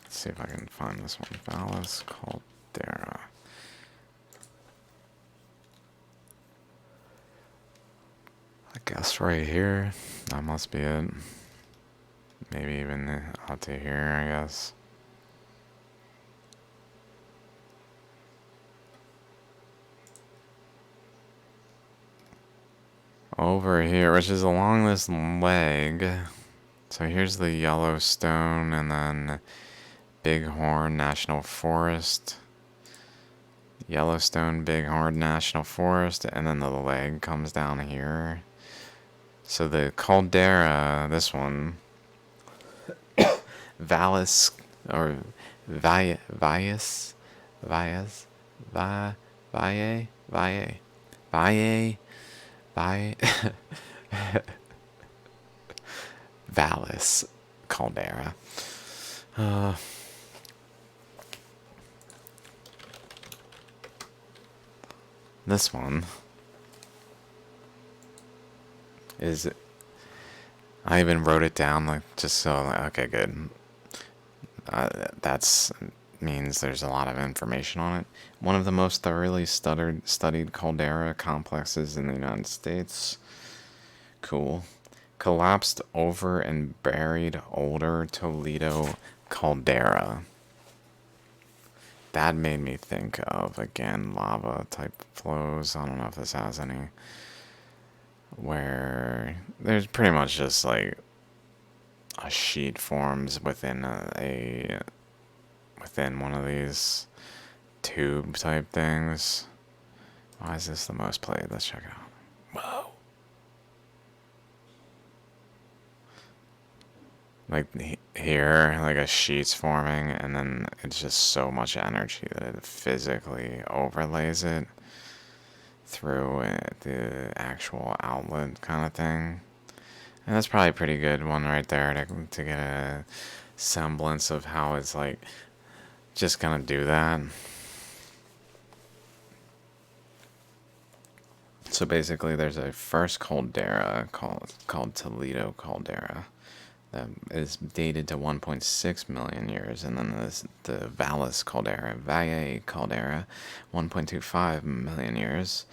Let's see if I can find this one. Valles Caldera. I guess right here. That must be it. Maybe even out to here, I guess. Over here, which is along this leg. So here's the Yellowstone and then Bighorn National Forest. Yellowstone, Bighorn National Forest, and then the leg comes down here. So the caldera, this one, Valles, or Valles, Valles, Valles, Valle, Valle, Valle, Valle, Valle, Valles Caldera. This one is, I even wrote it down, like, just so, like, okay, good. That's means there's a lot of information on it. One of the most thoroughly studied caldera complexes in the United States. Cool. Collapsed over and buried older Toledo caldera. That made me think of, again, lava type flows. I don't know if this has any. Where there's pretty much just like a sheet forms within within one of these tube type things. Why is this the most played? Let's check it out. Whoa. Like here, like a sheet's forming, and then it's just so much energy that it physically overlays it through the actual outlet kind of thing. And that's probably a pretty good one right there to get a semblance of how it's like just gonna do that. So basically there's a first caldera called Toledo caldera that is dated to 1.6 million years, and then there's the Valles caldera, 1.25 million years.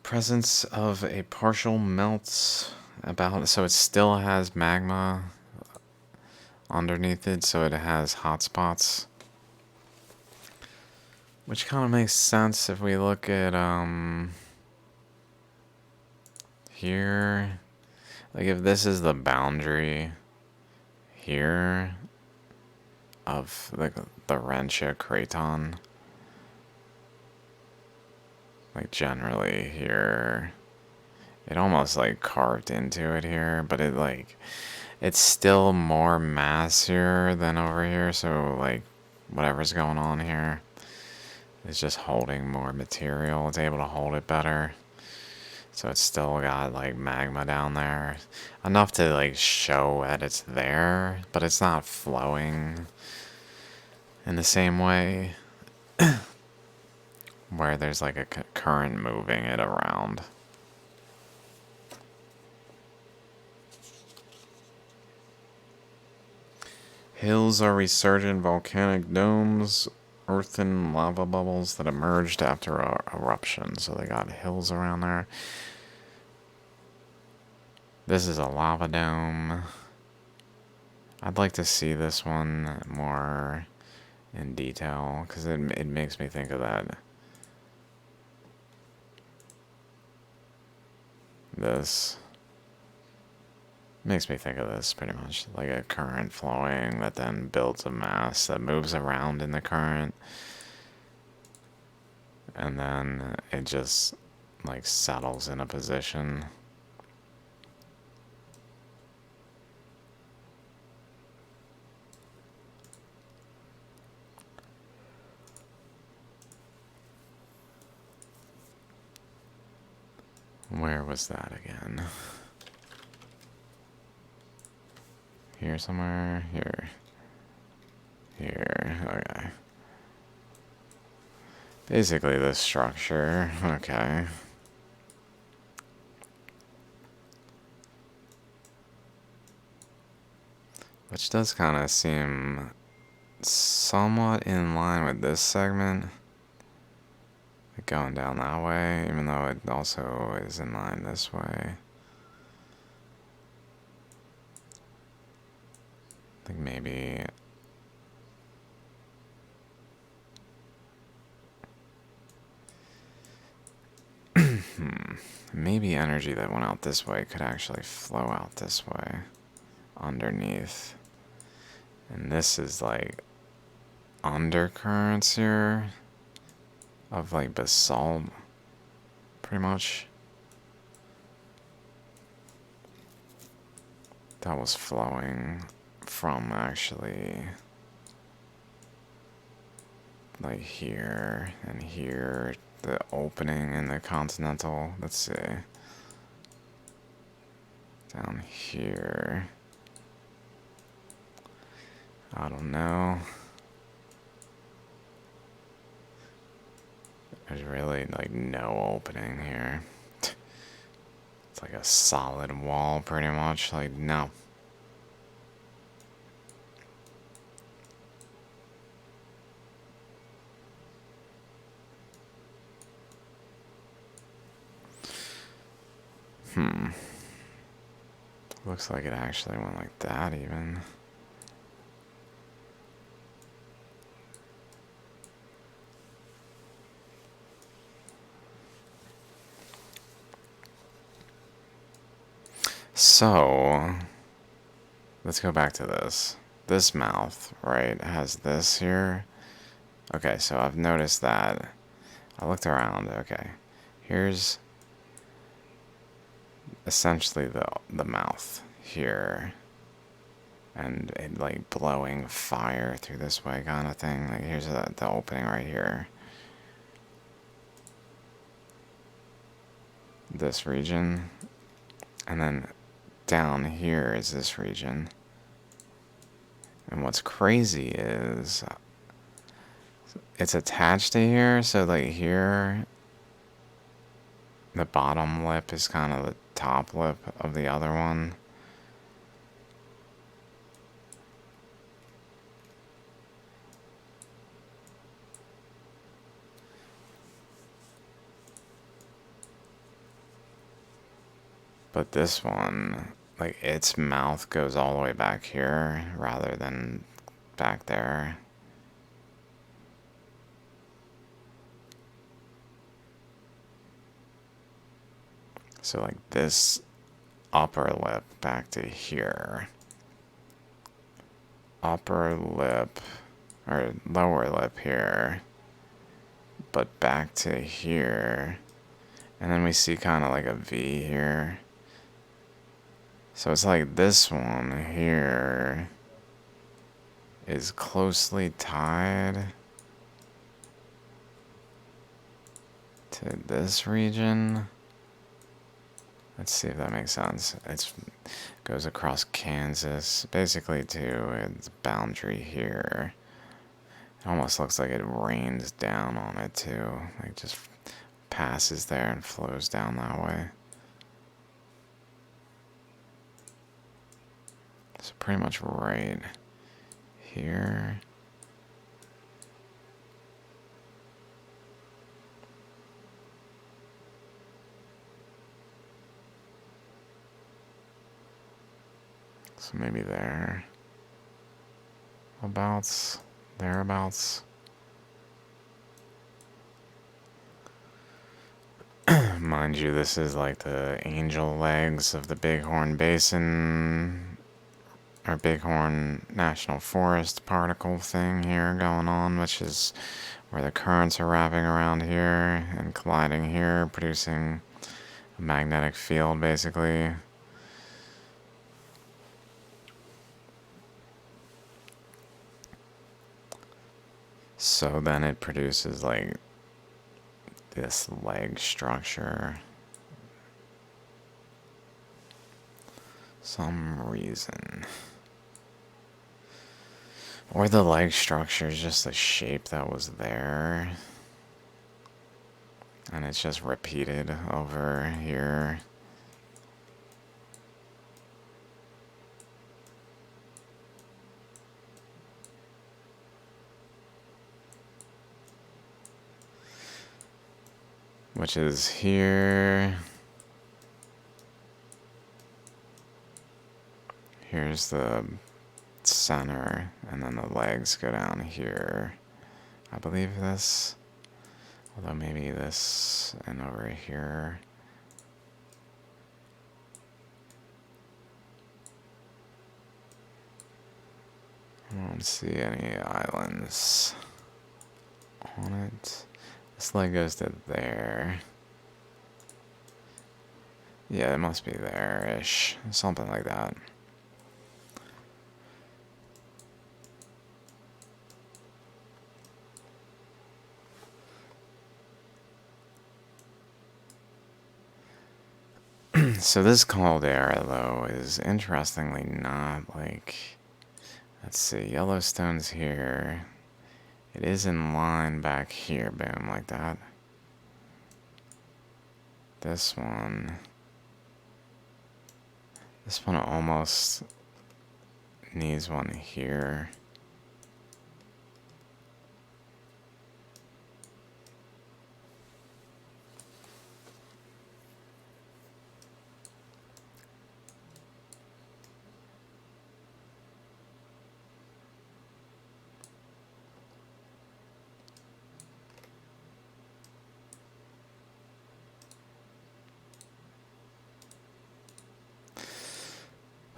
Presence of a partial melt about, so it still has magma underneath it, so it has hot spots, which kind of makes sense if we look at here. Like if this is the boundary here of like the Rentia Craton, like generally here, it almost like carved into it here, but it like, it's still more mass here than over here, so like whatever's going on here is just holding more material. It's able to hold it better. So it's still got like magma down there. Enough to like show that it's there, but it's not flowing in the same way where there's like a current moving it around. Hills are resurgent volcanic domes, earthen lava bubbles that emerged after a eruption. So they got hills around there. This is a lava dome. I'd like to see this one more in detail because it makes me think of that. This makes me think of this pretty much like a current flowing that then builds a mass that moves around in the current, and then it just like settles in a position. Where was that again? Here somewhere? Here. Here. Okay. Basically this structure. Okay. Which does kind of seem somewhat in line with this segment. Going down that way, even though it also is in line this way. I think maybe... maybe energy that went out this way could actually flow out this way. Underneath. And this is like undercurrents here of like basalt, pretty much. That was flowing from actually like here and here, the opening in the continental. Let's see. Down here. I don't know. There's really like no opening here. It's like a solid wall pretty much. Like, no. Looks like it actually went like that even. So, let's go back to this. This mouth, right, has this here. Okay, so I've noticed that. I looked around. Okay, here's essentially the mouth here, and it like blowing fire through this way kind of thing. Like here's the opening right here. This region, and then down here is this region. And what's crazy is it's attached to here, so like here the bottom lip is kind of the top lip of the other one. But this one, like its mouth goes all the way back here rather than back there. So like this upper lip back to here. Upper lip, or lower lip here. But back to here. And then we see kind of like a V here. So it's like this one here is closely tied to this region. Let's see if that makes sense. It goes across Kansas, basically to its boundary here. It almost looks like it rains down on it too. Like just passes there and flows down that way. So pretty much right here. So maybe there. Abouts. Thereabouts. Mind you, this is like the angel legs of the Bighorn Basin, or Bighorn National Forest particle thing here going on, which is where the currents are wrapping around here and colliding here, producing a magnetic field basically. So then it produces like this leg structure. Some reason. Or the leg structure is just the shape that was there. And it's just repeated over here. Which is here. Here's the center, and then the legs go down here. I believe this, although maybe this and over here. I don't see any islands on it. This leg goes to there. Yeah, it must be there-ish. Something like that. So this caldera, though, is interestingly not like... Let's see, Yellowstone's here. It is in line back here, boom, like that. This one almost needs one here.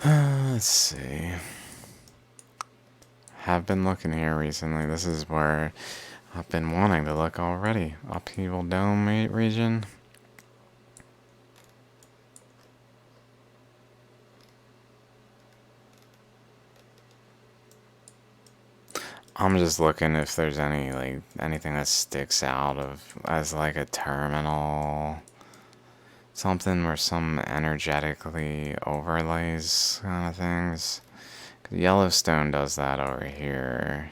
Let's see. Have been looking here recently. This is where I've been wanting to look already. Upheaval Dome region. I'm just looking if there's anything that sticks out as like a terminal. Something where some energetically overlays kind of things. 'Cause Yellowstone does that over here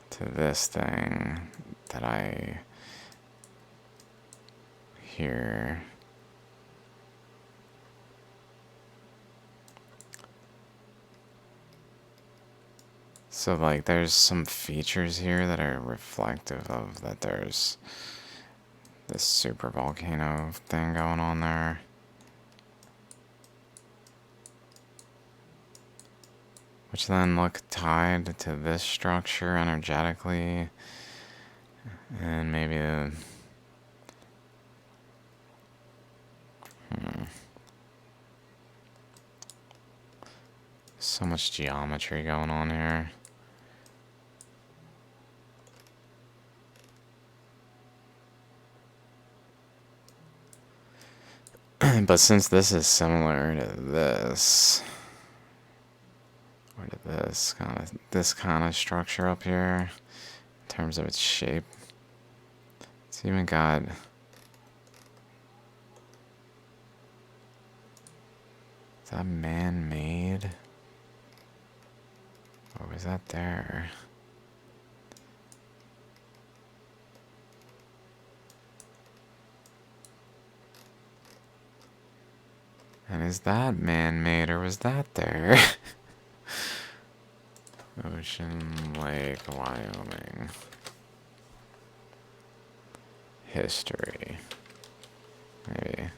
to this thing that I hear. So like there's some features here that are reflective of that there's this super volcano thing going on there. Which then look tied to this structure energetically. And maybe so much geometry going on here. But since this is similar to this, or to this kind of structure up here, in terms of its shape, it's even got... Is that man-made? Or was that there? And is that man-made or was that there? Ocean Lake, Wyoming. History. Maybe.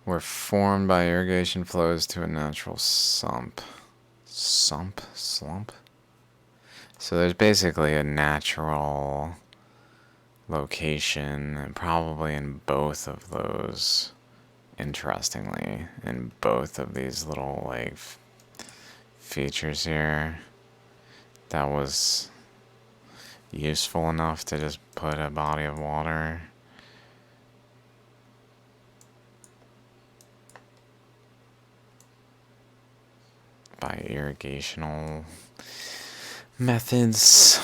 Were formed by irrigation flows to a natural sump. Slump? So there's basically a natural location, and probably in both of those, interestingly, in both of these little, like, features here, that was useful enough to just put a body of water. my irrigational methods.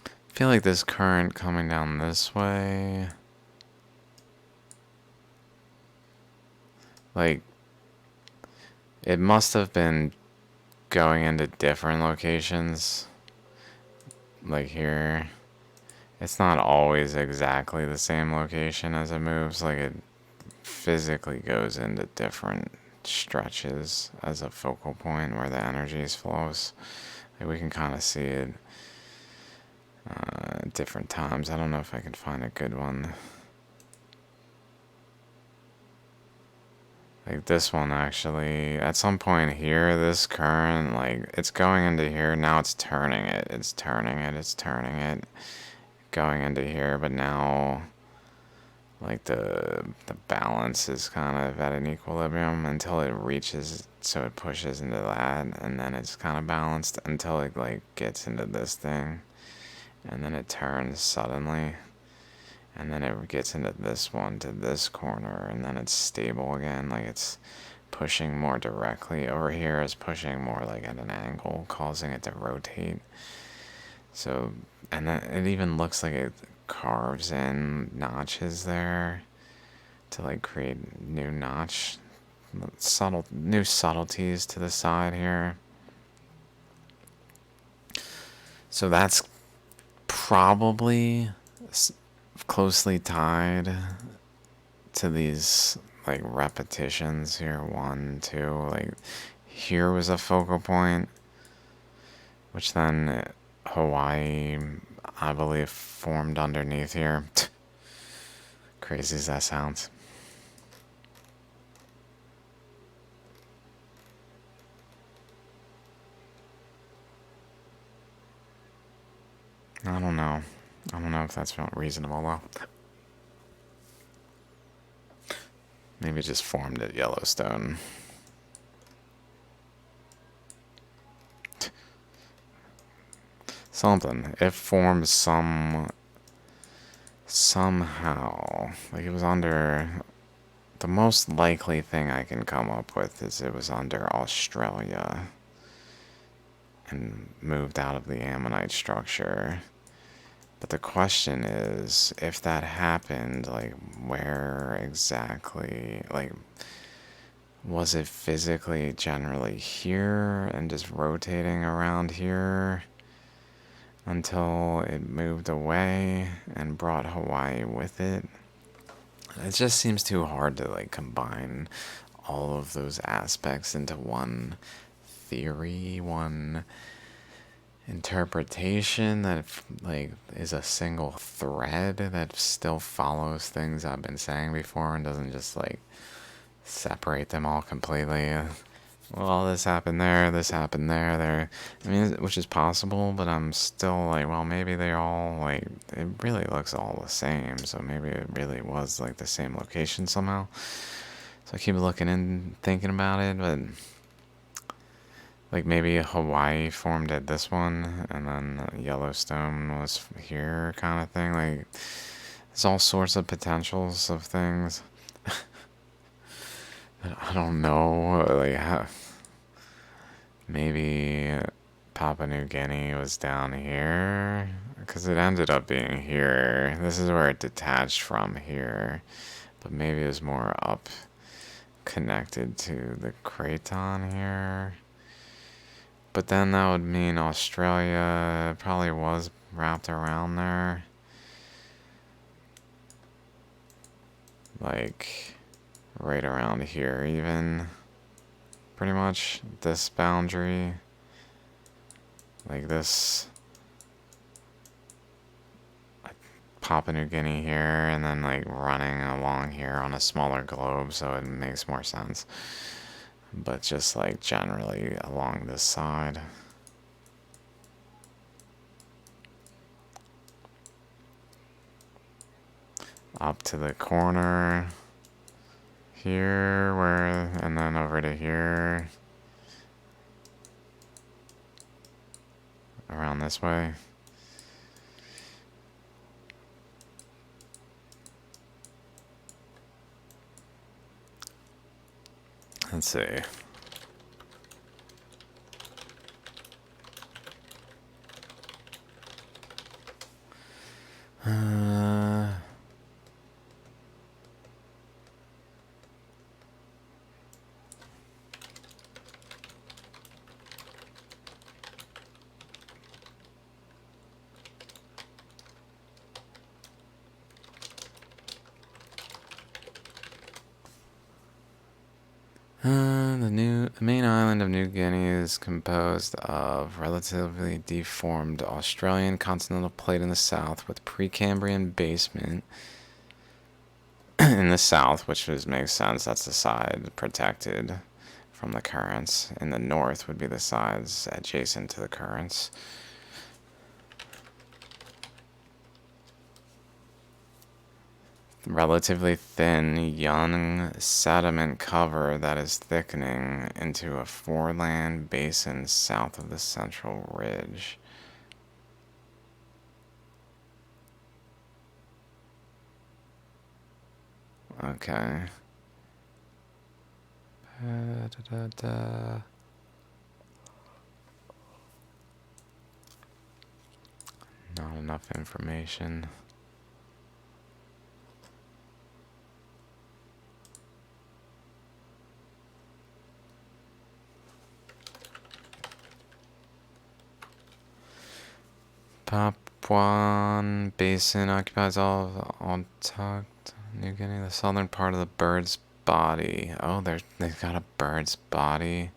I feel like this current coming down this way, like, it must have been going into different locations, like here. It's not always exactly the same location as it moves, like it physically goes into different stretches as a focal point where the energy flows. Like we can kind of see it at different times. I don't know if I can find a good one. Like this one actually, at some point here, this current, like it's going into here, now it's turning it, it's turning it, it's turning it, going into here, but now like the balance is kind of at an equilibrium until it reaches, so it pushes into that, and then it's kind of balanced until it like gets into this thing, and then it turns suddenly, and then it gets into this one to this corner, and then it's stable again, like it's pushing more directly. Over here is pushing more like at an angle, causing it to rotate. So, and then it even looks like it carves in notches there to like create new new subtleties to the side here. So that's probably closely tied to these like repetitions here. 1, 2, like here was a focal point, which then Hawaii, I believe, formed underneath here. Crazy as that sounds. I don't know. I don't know if that's reasonable though. Maybe it just formed at Yellowstone. Something. It formed somehow. Like it was under. The most likely thing I can come up with is it was under Australia and moved out of the ammonite structure. But the question is, if that happened, like, where exactly, like, was it physically generally here and just rotating around here until it moved away and brought Hawaii with it? It just seems too hard to, like, combine all of those aspects into one theory, one interpretation that like is a single thread that still follows things I've been saying before and doesn't just like separate them all completely. Well, this happened there, this happened there. I mean, which is possible, but I'm still like, well, maybe they all like, it really looks all the same, so maybe it really was like the same location somehow. So I keep looking and thinking about it, but like maybe Hawaii formed at this one, and then Yellowstone was here, kind of thing. Like, there's all sorts of potentials of things. I don't know. Like, maybe Papua New Guinea was down here, because it ended up being here. This is where it detached from here, but maybe it was more up connected to the Craton here. But then that would mean Australia probably was wrapped around there. Like, right around here even. Pretty much this boundary. Like this. Papua New Guinea here, and then like running along here on a smaller globe, so it makes more sense. But just like generally along this side. Up to the corner here, and then over to here. Around this way. Let's see. Uh, the main island of New Guinea is composed of relatively deformed Australian continental plate in the south with Precambrian basement in the south, which makes sense. That's the side protected from the currents. In the north would be the sides adjacent to the currents. Relatively thin, young sediment cover that is thickening into a foreland basin south of the central ridge. Okay. Not enough information. Papuan Basin occupies all of New Guinea, the southern part of the bird's body. Oh, they've got a bird's body.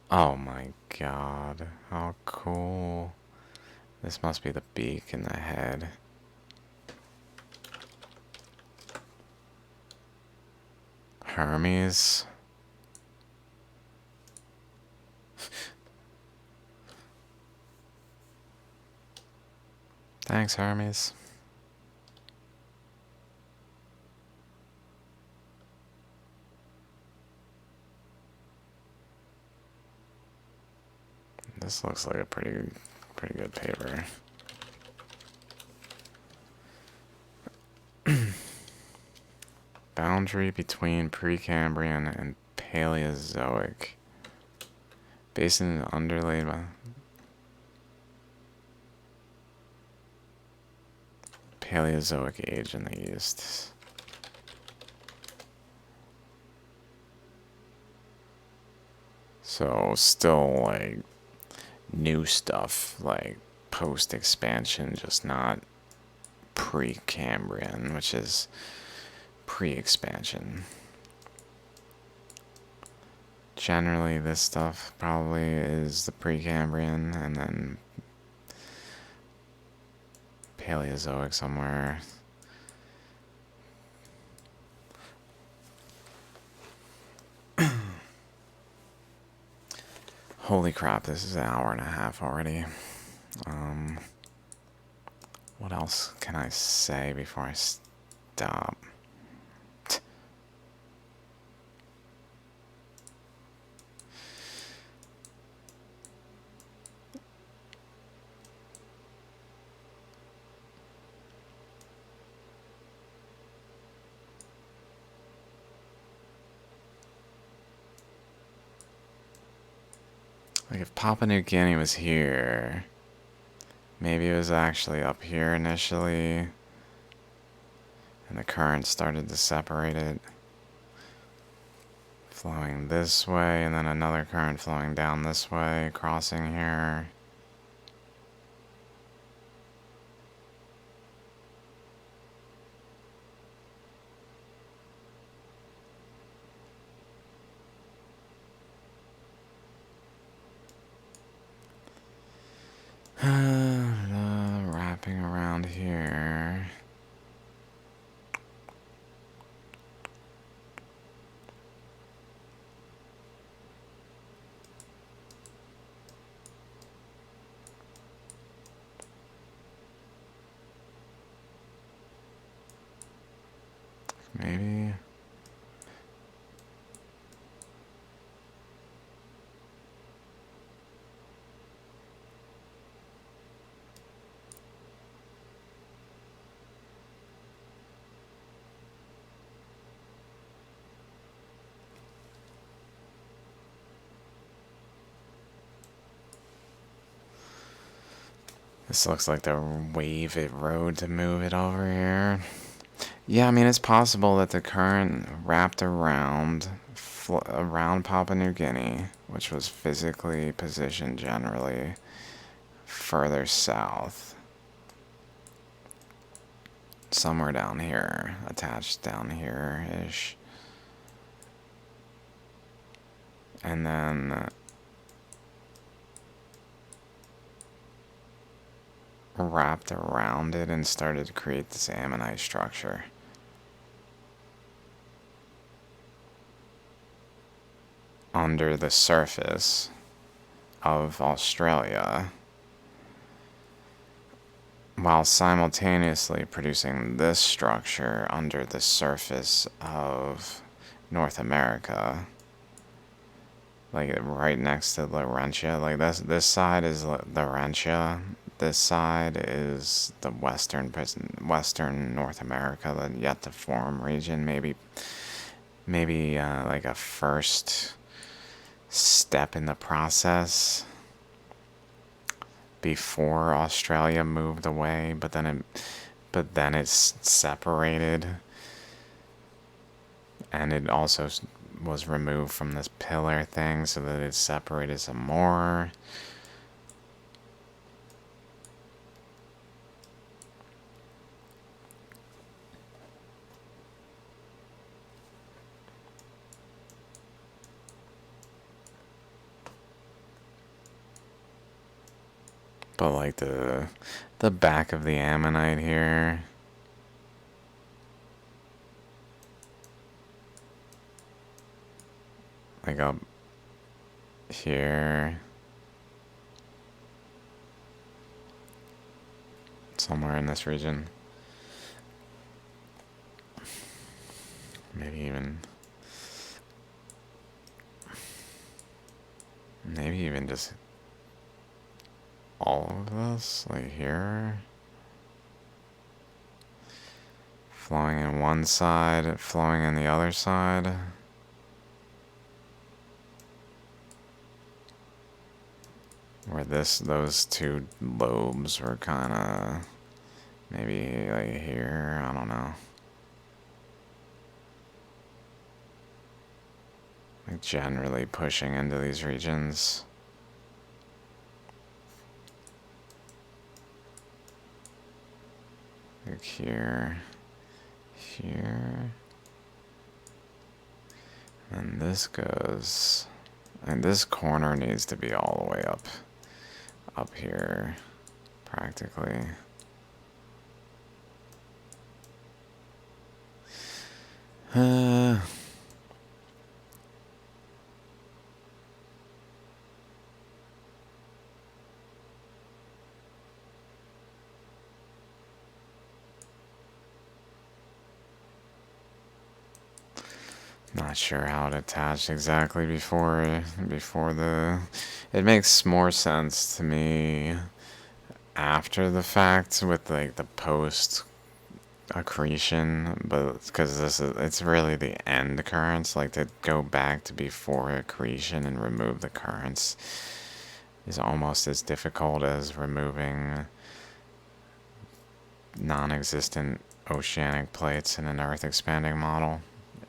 Oh my god, how cool. This must be the beak and the head. Hermes. Thanks, Hermes. This looks like a pretty good paper. Boundary between Precambrian and Paleozoic. Basin underlaid by Paleozoic age in the east. So still like new stuff, like post-expansion, just not Precambrian, which is pre-expansion. Generally, this stuff probably is the Precambrian, and then Paleozoic somewhere. Holy crap, this is an hour and a half already. What else can I say before I stop? Like if Papua New Guinea was here, maybe it was actually up here initially, and the current started to separate it, flowing this way, and then another current flowing down this way, crossing here. Wrapping around here. This looks like the wave it rode to move it over here. Yeah, I mean, it's possible that the current wrapped around Papua New Guinea, which was physically positioned generally further south. Somewhere down here, attached down here-ish. And then wrapped around it and started to create this ammonite structure. Under the surface of Australia, while simultaneously producing this structure under the surface of North America, like right next to Laurentia. Like this side is Laurentia. This side is the western North America, the yet to form region. Maybe like a first step in the process before Australia moved away, but then it's separated, and it also was removed from this pillar thing so that it's separated some more. But like the back of the ammonite here, like up here, somewhere in this region, maybe even just all of this, like here, flowing in one side, flowing in the other side. Where those two lobes were kind of maybe like here, I don't know. Like generally pushing into these regions. Like here, and this goes, and this corner needs to be all the way up here, practically. Not sure how it attached exactly before the... It makes more sense to me after the fact with like the post accretion, but because it's really the end currents, like to go back to before accretion and remove the currents is almost as difficult as removing non-existent oceanic plates in an earth expanding model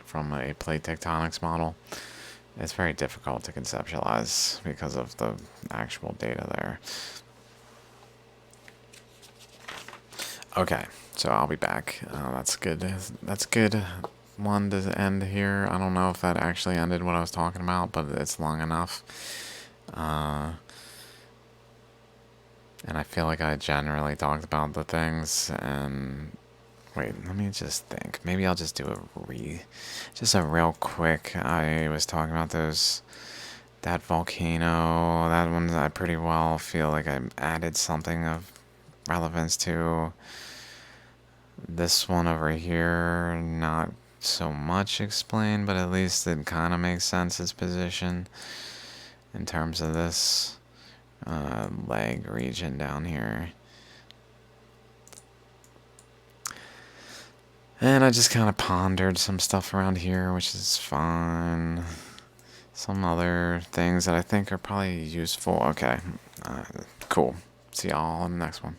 from a plate tectonics model. It's very difficult to conceptualize because of the actual data there. Okay, so I'll be back. That's good. That's good one to end here. I don't know if that actually ended what I was talking about, but it's long enough. And I feel like I generally talked about the things, and wait, let me just think. Maybe I'll just do just a real quick. I was talking about that volcano, that one I pretty well feel like I added something of relevance to. This one over here, not so much explained, but at least it kind of makes sense, its position in terms of this leg region down here. And I just kind of pondered some stuff around here, which is fine. Some other things that I think are probably useful. Okay, cool. See y'all on the next one.